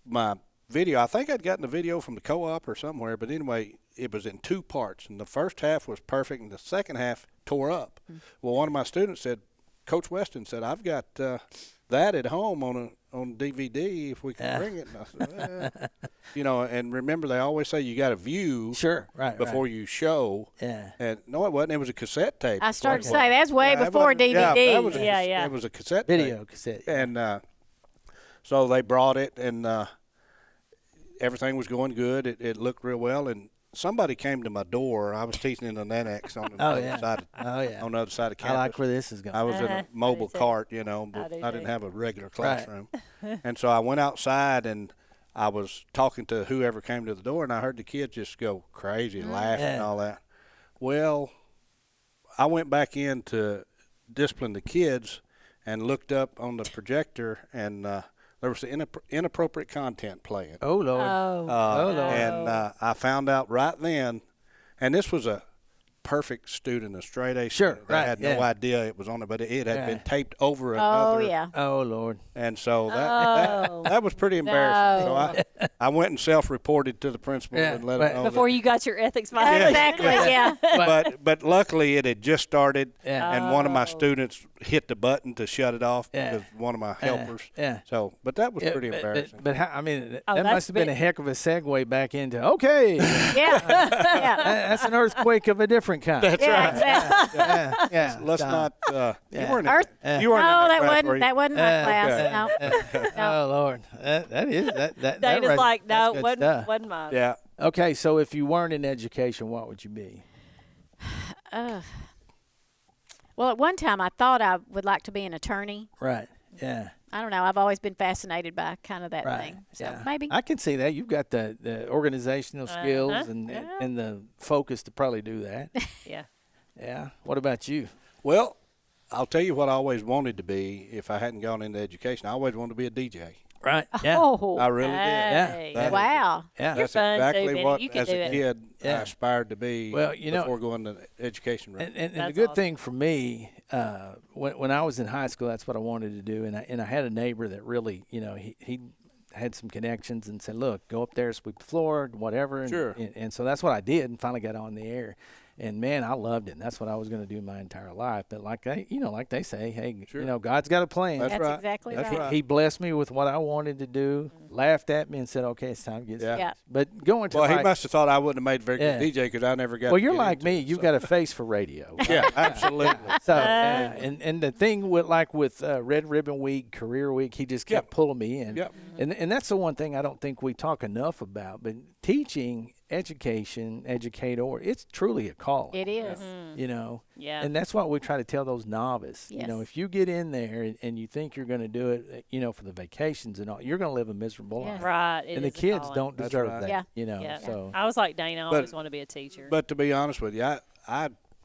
my video. I think I'd gotten the video from the co-op or somewhere, but anyway, it was in 2 parts, and the first half was perfect, and the second half tore up. Well, one of my students said, Coach Weston said, "I've got that at home on DVD if we can bring it." And I said, and remember they always say you got to view Sure. Right. before you show. Yeah. And no, it wasn't. It was a cassette tape. I started to Well, say that's way yeah, it before wasn't- yeah, DVD. that was a- Yeah. It was a cassette Video tape. cassette. And so they brought it, and everything was going good. It looked real well, and somebody came to my door. I was teaching in an annex on the Oh, other yeah. side. Oh yeah. On the other side of I campus. like where this is going. I was in Uh-huh. a mobile I do too. cart, but do I didn't too. have a regular classroom. And so I went outside, and I was talking to whoever came to the door, and I heard the kids just go crazy, laughing and Yeah. all that. Well, I went back in to discipline the kids and looked up on the projector, and there was inappropriate content playing. Oh Lord. Oh. Lord. And I found out right then, and this was a perfect student, a straight A Sure, student. I right, had yeah. no idea it was on it, but it had Yeah. been taped over Oh another. yeah. Oh Lord. And so Oh. that was pretty embarrassing. No. So I went and self-reported to the principal Yeah, and let but- him know. Before that. you got your ethics violation. Exactly. Yeah. But luckily it had just started, Yeah. and one of my Oh. students hit the button to shut it off Yeah. because one of my helpers. Yeah. So, but that was Yeah, pretty embarrassing. But how, I mean, Oh, that that's must have been a big. heck of a segue back into okay. Yeah. Yeah. That's an earthquake of a different kind. That's Yeah, right. exactly. Yeah. Let's Don. not. Yeah. You weren't. Earth- You weren't. No, in that class, were wasn't you? that wasn't my class. okay. No. Oh Lord, that is that. Dana's right- like, that's no, good wasn't, stuff. wasn't mine. Yeah. Okay, so if you weren't in education, what would you be? Well, at one time I thought I would like to be an attorney. Right. Yeah. I don't know. I've always been fascinated by kind of that Right. thing. So yeah. maybe. I can see that. You've got the organizational skills and Yeah. and the focus to probably do that. Yeah. Yeah. What about you? Well, I'll tell you what I always wanted to be if I hadn't gone into education. I always wanted to be a DJ. Right. Yeah. Oh, I really did. hey. That is- Wow. Yeah. That's fun, too, exactly Benny. what, You can as do a it. kid, Yeah. I aspired to be Well, you know- before going to the education route. And the That's good awesome. thing for me, when I was in high school, that's what I wanted to do. And I had a neighbor that really, he had some connections and said, look, go up there, sweep the floor, whatever. And, Sure. and so that's what I did and finally got on the air. And man, I loved it. And that's what I was going to do my entire life. But like they say, hey, Sure. God's got a plan. That's That's right. exactly That's right. right. He blessed me with what I wanted to do, laughed at me, and said, okay, it's time to get Yeah. serious. Yeah. But going to Well, he like, must have thought I wouldn't have made a very Yeah. good DJ because I never got. well, to you're get like into me. it, You've so. got a face for radio. Yeah, absolutely. So, and the thing with Red Ribbon Week, Career Week, he just kept Yep. pulling me in. Yep. And that's the one thing I don't think we talk enough about. But teaching, education, educator, it's truly a calling. It is. Yeah. And that's what we try to tell those novice. Yes. If you get in there and you think you're going to do it, for the vacations and all, you're going to live a miserable Yeah. life. Right. it And the is a kids calling. don't That's deserve right. that. Yeah. Yeah. So I was like Dana. I always want to be a teacher. But to be honest with you,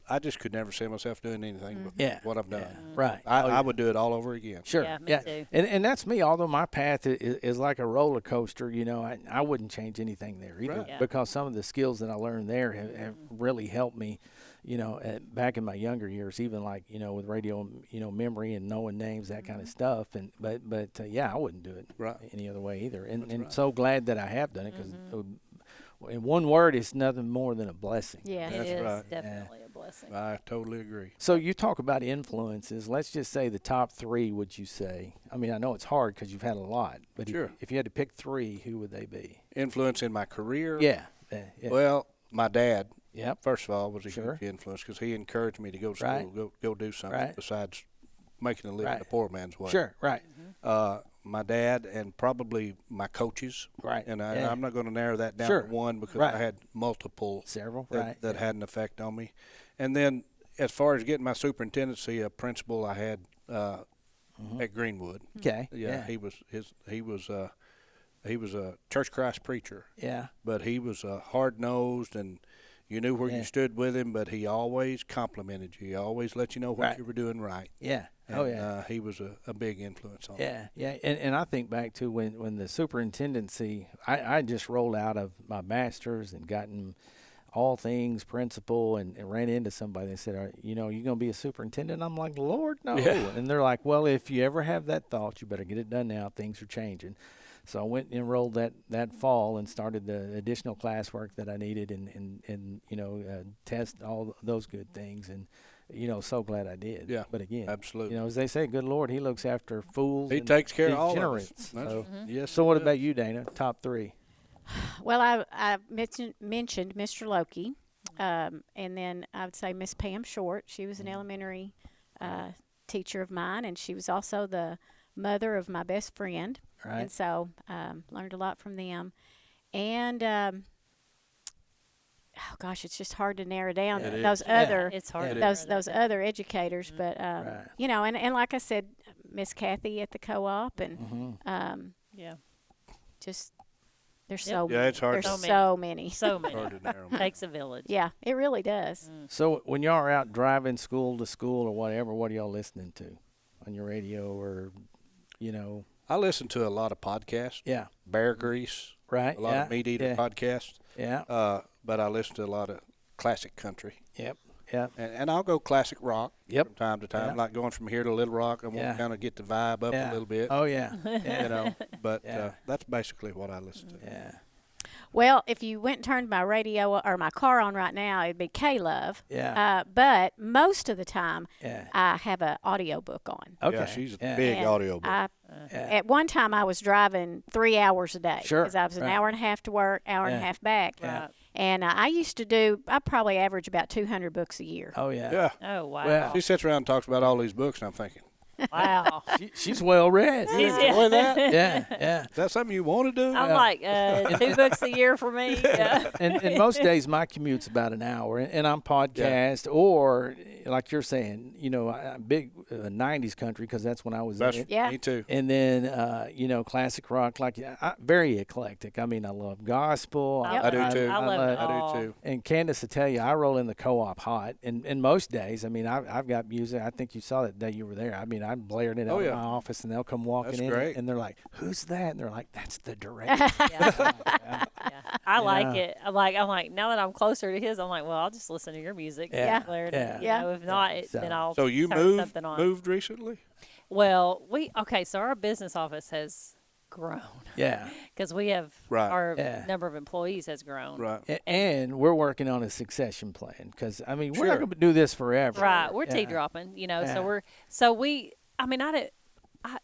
I just could never see myself doing anything but Yeah. what I've done. right. I would do it all over again. Sure. Yeah, me too. And that's me. Although my path is like a roller coaster, I wouldn't change anything there either Right. Yeah. because some of the skills that I learned there have really helped me, back in my younger years, even like, with radio, memory and knowing names, that kind of stuff. And but yeah, I wouldn't do it Right. any other way either. And That's right. so glad that I have done it because in one word, it's nothing more than a blessing. Yeah. It That's is right. definitely a blessing. I totally agree. So you talk about influences. Let's just say the top three, would you say? I mean, I know it's hard because you've had a lot, but Sure. if you had to pick three, who would they be? Influence in my career. Yeah. Well, my dad, Yep. first of all, was a Sure. huge influence because he encouraged me to go to school, Right. go do something Right. besides making a living Right. the poor man's way. Sure. Right. my dad and probably my coaches. Right. And Yeah. I'm not going to narrow that down Sure. to one because Right. I had multiple Several, that, right. that Yeah. had an effect on me. And then as far as getting my superintendency, a principal I had at Greenwood. Okay. Yeah, he was a Church of Christ preacher, Yeah. but he was hard nosed, and you knew where Yeah. you stood with him. But he always complimented you. He always let you know what Right. you were doing right. Yeah. And, Oh, yeah. he was a big influence on me. Yeah, yeah, and I think back to when the superintendency, I just rolled out of my master's and gotten all things principal and ran into somebody that said, you know, you going to be a superintendent? I'm like, Lord, no. Yeah. And they're like, well, if you ever have that thought, you better get it done now. Things are changing. So I went and enrolled that fall and started the additional classwork that I needed and you know, test all those good things. And, you know, so glad I did. Yeah, But again, absolutely. you know, as they say, good Lord, he looks after fools. He and takes care of all of us. degenerates. That's- So, Yes. so he what does. about you, Dana? Top three. Well, I mentioned Mr. Loki, and then I would say Miss Pam Short. She was an elementary teacher of mine, and she was also the mother of my best friend. Right. And so learned a lot from them. And oh gosh, it's just hard to narrow down It those is. other It's hard. Yeah, to those narrow that those down. other educators. But Right. you know, and like I said, Miss Kathy at the co-op, and Mm-hmm. Yeah. just there's Yep. so Yeah, it's hard. there's So many. so many. So many. Hard to narrow 'em. Takes a village. Yeah, it really does. So when y'all are out driving school to school or whatever, what are y'all listening to on your radio or, you know? I listen to a lot of podcasts. Yeah. Bear Grease. Right. A lot of meat eater yeah. podcasts. Yeah. But I listen to a lot of classic country. Yep. Yep. And I'll go classic rock Yep. from time to time. Yeah. Like going from here to Little Rock, I want Yeah. to kind of get the vibe up Yeah. a little bit. Oh yeah. Yeah. You know, but Yeah. that's basically what I listen to. Yeah. Well, if you went and turned my radio or my car on right now, it'd be K-Love. Yeah. But most of the time, Yeah. I have an audio book on. Okay. Yeah, she's a yeah. big And audio book. Yeah. At one time, I was driving 3 hours a day. Sure, Because I was an right. hour and a half to work, hour and a Yeah. half back. Yeah. Right. And I probably average about 200 books a year. Oh yeah. Yeah. Oh wow. Well- She sits around and talks about all these books, and I'm thinking, Wow. She's well read. you enjoy that? Yeah. Yeah. Is that something you want to do? I'm like 2 books a year for me. Yeah. And most days my commute's about an hour, and I'm podcast or like you're saying, you know, I'm big 90s country because that's when I was That's in it. Yeah. me too. And then, you know, classic rock, like very eclectic. I mean, I love gospel. Yep. I do too. I love it I all. do too. And Candace will tell you, I roll in the co-op hot. And most days, I mean, I've got music. I think you saw that day you were there. I mean, I'm blaring it out yeah. in my office, and they'll come walking That's in, great. and they're like, "Who's that?" And they're like, "That's the director." Yeah. Yeah. I like Yeah. it. I'm like now that I'm closer to his, I'm like, well, I'll just listen to your music. Yeah. Blared, Yeah. you know, if not, So- then I'll So you turn something on. moved recently? Well, so our business office has grown Yeah. because we have Right. our Yeah. number of employees has grown. Right. And we're working on a succession plan because, I mean, we're not Sure. going to do this forever. Right. We're Yeah. tea dropping, you know. Yeah.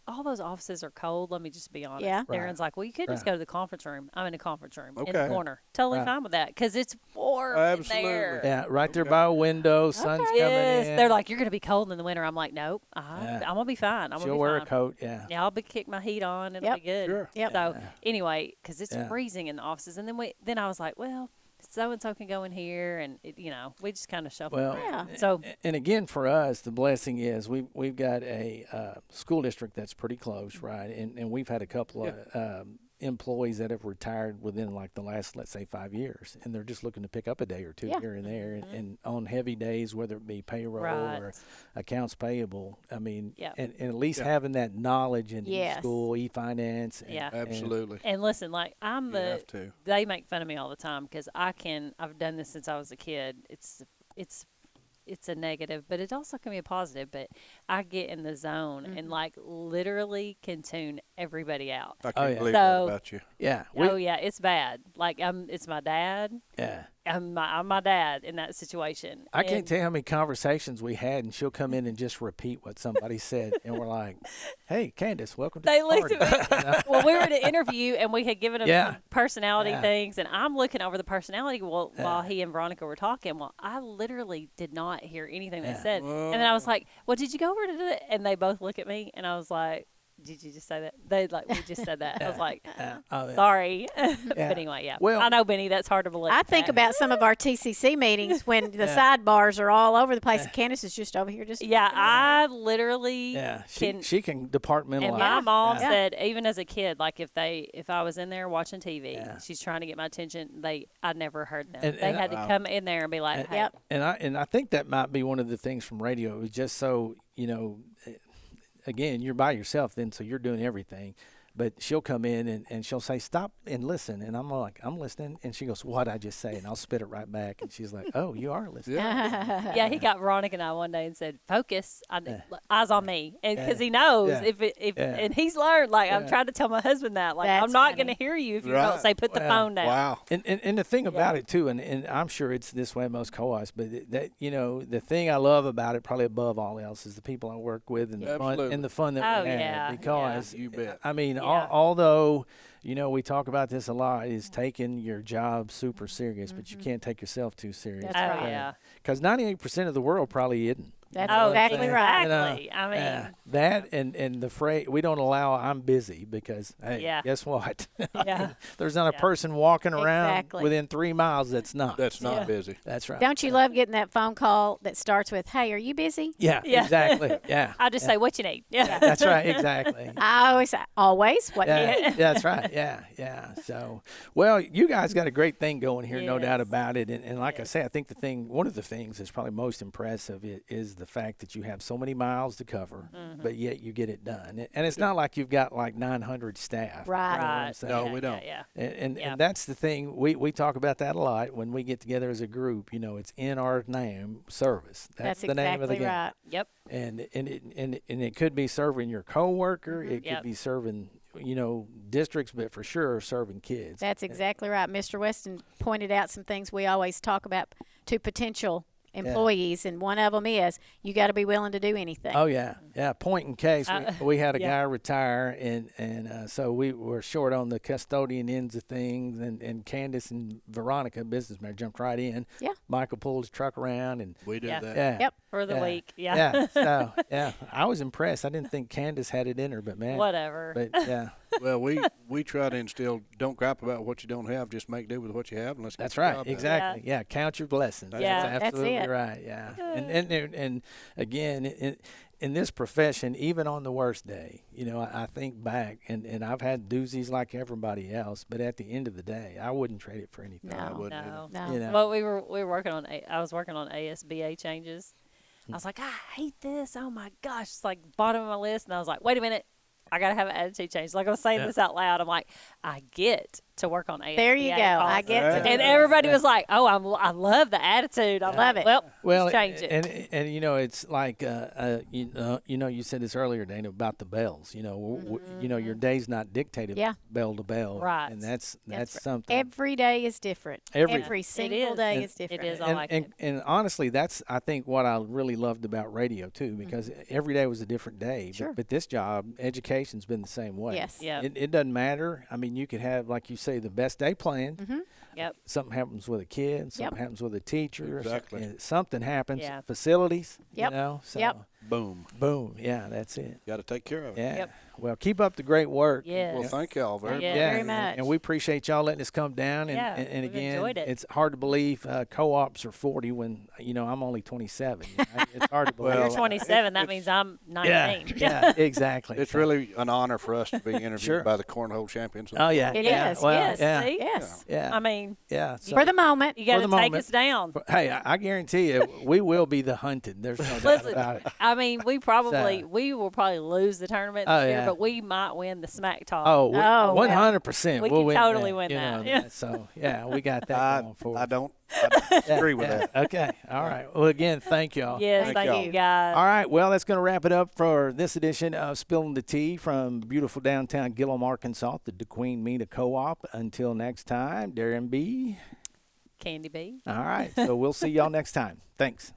All those offices are cold. Let me just be honest. Yeah. Aaron's like, well, you could just Right. go to the conference room. I'm in the conference room in the Okay. corner. Totally Right. fine with that because it's warm Absolutely. in there. Yeah, right there by a window, sun's coming Yes, in. they're like, you're going to be cold in the winter. I'm like, nope, Yeah. I'm going to be fine. I'm she'll gonna be wear fine. a coat. Yeah. Yeah, I'll kick my heat on. It'll Yep. be good. Sure. Yep. So anyway, because it's Yeah. freezing in the offices, and then I was like, well, so and so can go in here, and we just kind of shuffle Well, around. Yeah. So And again, for us, the blessing is we've got a school district that's pretty close, right? And we've had a couple of employees that have retired within like the last, let's say, 5 years, and they're just looking to pick up a day or two Yeah. here and there, and on heavy days, whether it be payroll Right. or accounts payable. I mean, Yep. and at least Yeah. having that knowledge in Yes. school, e-finance. Yeah. Absolutely. and listen, like You have to. they make fun of me all the time because I've done this since I was a kid. It's a negative, but it also can be a positive. But I get in the zone and like literally can tune everybody out. I can't yeah. believe So- that about you. Yeah. Oh yeah, it's bad. Like it's my dad. Yeah. I'm my dad in that situation. I can't And- tell you how many conversations we had, and she'll come in and just repeat what somebody said, and we're like, "Hey, Candace, welcome to They the looked party." at me. Well, we were at an interview and we had given them Yeah. some personality Yeah. things, and I'm looking over the personality while he and Veronica were talking. Well, I literally did not hear anything they Yeah. said, and then I was like, "Well, did you go over to it?" And they both look at me, and I was like, Did you just say that? We just said that. I was like, Oh, yeah. sorry. But anyway, yeah. Well- I know, Benny, that's hard to believe. I think about some of our TCC meetings when the sidebars are all over the place. And Candace is just over here just. Yeah, I literally Yeah, can. she can departmentalize. And my mom Yeah. said, even as a kid, like if I was in there watching TV, Yeah. she's trying to get my attention. I never heard them. And- they and had to come in there and be like, hey. Yep. And I think that might be one of the things from radio. It was just so, again, you're by yourself then, so you're doing everything. But she'll come in and she'll say, stop and listen. And I'm like, I'm listening. And she goes, what'd I just say? And I'll spit it right back. And she's like, oh, you are listening. Yeah, he got Veronica and I one day and said, focus, eyes on me. And because he knows and he's learned, I'm trying to tell my husband that, That's I'm not funny. going to hear you if you Right. don't say, put the phone down. Wow. And the thing about it too, and I'm sure it's this way in most co-ops, but the thing I love about it, probably above all else, is the people I work with and the fun that we have. Yeah, Because You bet. I mean, Yeah. although we talk about this a lot, is taking your job super serious, but you can't take yourself too serious. That's right. Oh, yeah. Because 98% of the world probably isn't. That's Oh, exactly right. exactly. I mean, That and the phrase, we don't allow I'm busy because, hey, Yeah. guess what? Yeah. There's not a person walking around Exactly. within 3 miles that's not. That's not busy. That's right. Don't you love getting that phone call that starts with, "Hey, are you busy?" Yeah, Yeah. exactly. Yeah. I just say what you need. Yeah. That's right, exactly. I always what? Yeah, that's right. Yeah. So, well, you guys got a great thing going here, no doubt Yes. about it. And like I say, I think one of the things that's probably most impressive is the fact that you have so many miles to cover, but yet you get it done. And it's not like you've got like 900 staff. Right. You know what I'm Right. saying? No, we don't. Yeah. And Yep. that's the thing. We talk about that a lot when we get together as a group. It's in our name, service. That's the name of the exactly game. right. Yep. And it could be serving your coworker. It could Yep. be serving districts, but for sure serving kids. That's exactly right. Mr. Weston pointed out some things we always talk about to potential employees, and one of them is you got to be willing to do anything. Oh yeah. Point in case, we had a yeah. guy retire, and so we were short on the custodian ends of things, and Candace and Veronica, business manager, jumped right in. Yeah. Michael pulled his truck around, and We did Yeah. that. yeah. Yep. For the Yeah. week. Yeah. So I was impressed. I didn't think Candace had it in her, but man, Whatever. But yeah, Well, we try to instill, don't gripe about what you don't have, just make do with what you have, and let's get that's the right. job done. Exactly. Yeah. Count your blessings. Yeah. That's That's absolutely it. right. Yeah. And again, in this profession, even on the worst day, I think back, and I've had doozies like everybody else, but at the end of the day, I wouldn't trade it for anything. No. I wouldn't No. No. Well, we were working on. I was working on ASBA changes. I was like, I hate this. Oh my gosh, it's like bottom of my list. And I was like, wait a minute, I gotta have an attitude change. Like I was saying this out loud. I'm like, I get to work on ASBA. There you go. I policy. get to do And this. everybody was like, oh, I love the attitude. I Love it. Well, Well, let's change it. and it's like you said this earlier, Dana, about the bells. Your day's not dictated Yeah. bell to bell, Right. And that's right. something. Every day is different. Every- single is. day And- is different. It is. I and, like and, it. and honestly, that's I think what I really loved about radio too, because every day was a different day. Sure. But this job, education's been the same way. Yes. Yep. It doesn't matter. I mean, you could have, like you say, the best day planned. Yep. Something happens with a kid. Something happens with a teacher. Exactly. Something happens. Yeah. Facilities. Yep. So Yep. Boom. boom. Yeah, that's it. Got to take care of it. Yeah. Yep. Well, keep up the great work. Yes. Well, thank y'all very Yeah. much. very and- much. And we appreciate y'all letting us come down. And, Yeah, and we've again, enjoyed it. it's hard to believe co-ops are 40 when, I'm only 27. It's hard to believe. You're Well, 27. That means I'm 19. Yeah, exactly. It's really an honor for us to be interviewed Sure. by the cornhole champions. Oh, yeah. It yeah. is, Well, yes. yeah. See? Yes. Yeah. I mean, Yeah. So, For the moment. you got the to take moment. us down. hey, I guarantee you, we will be the hunted. There's no doubt Listen, about it. I mean, we will probably lose the tournament Oh, this year, yeah. but we might win the smack talk. Oh, well. 100%. We we'll can win totally that, win you that. know, Yeah. So, yeah, we got that going for I us. don't agree with that. Okay. All right. Well, again, thank y'all. Yes, Thank thank y'all. you guys. All right. Well, that's going to wrap it up for this edition of Spilling the Tea from beautiful downtown Gillum, Arkansas, the DeQueen Mena Co-op. Until next time, Darren B. Candy B. All right. So we'll see y'all next time. Thanks.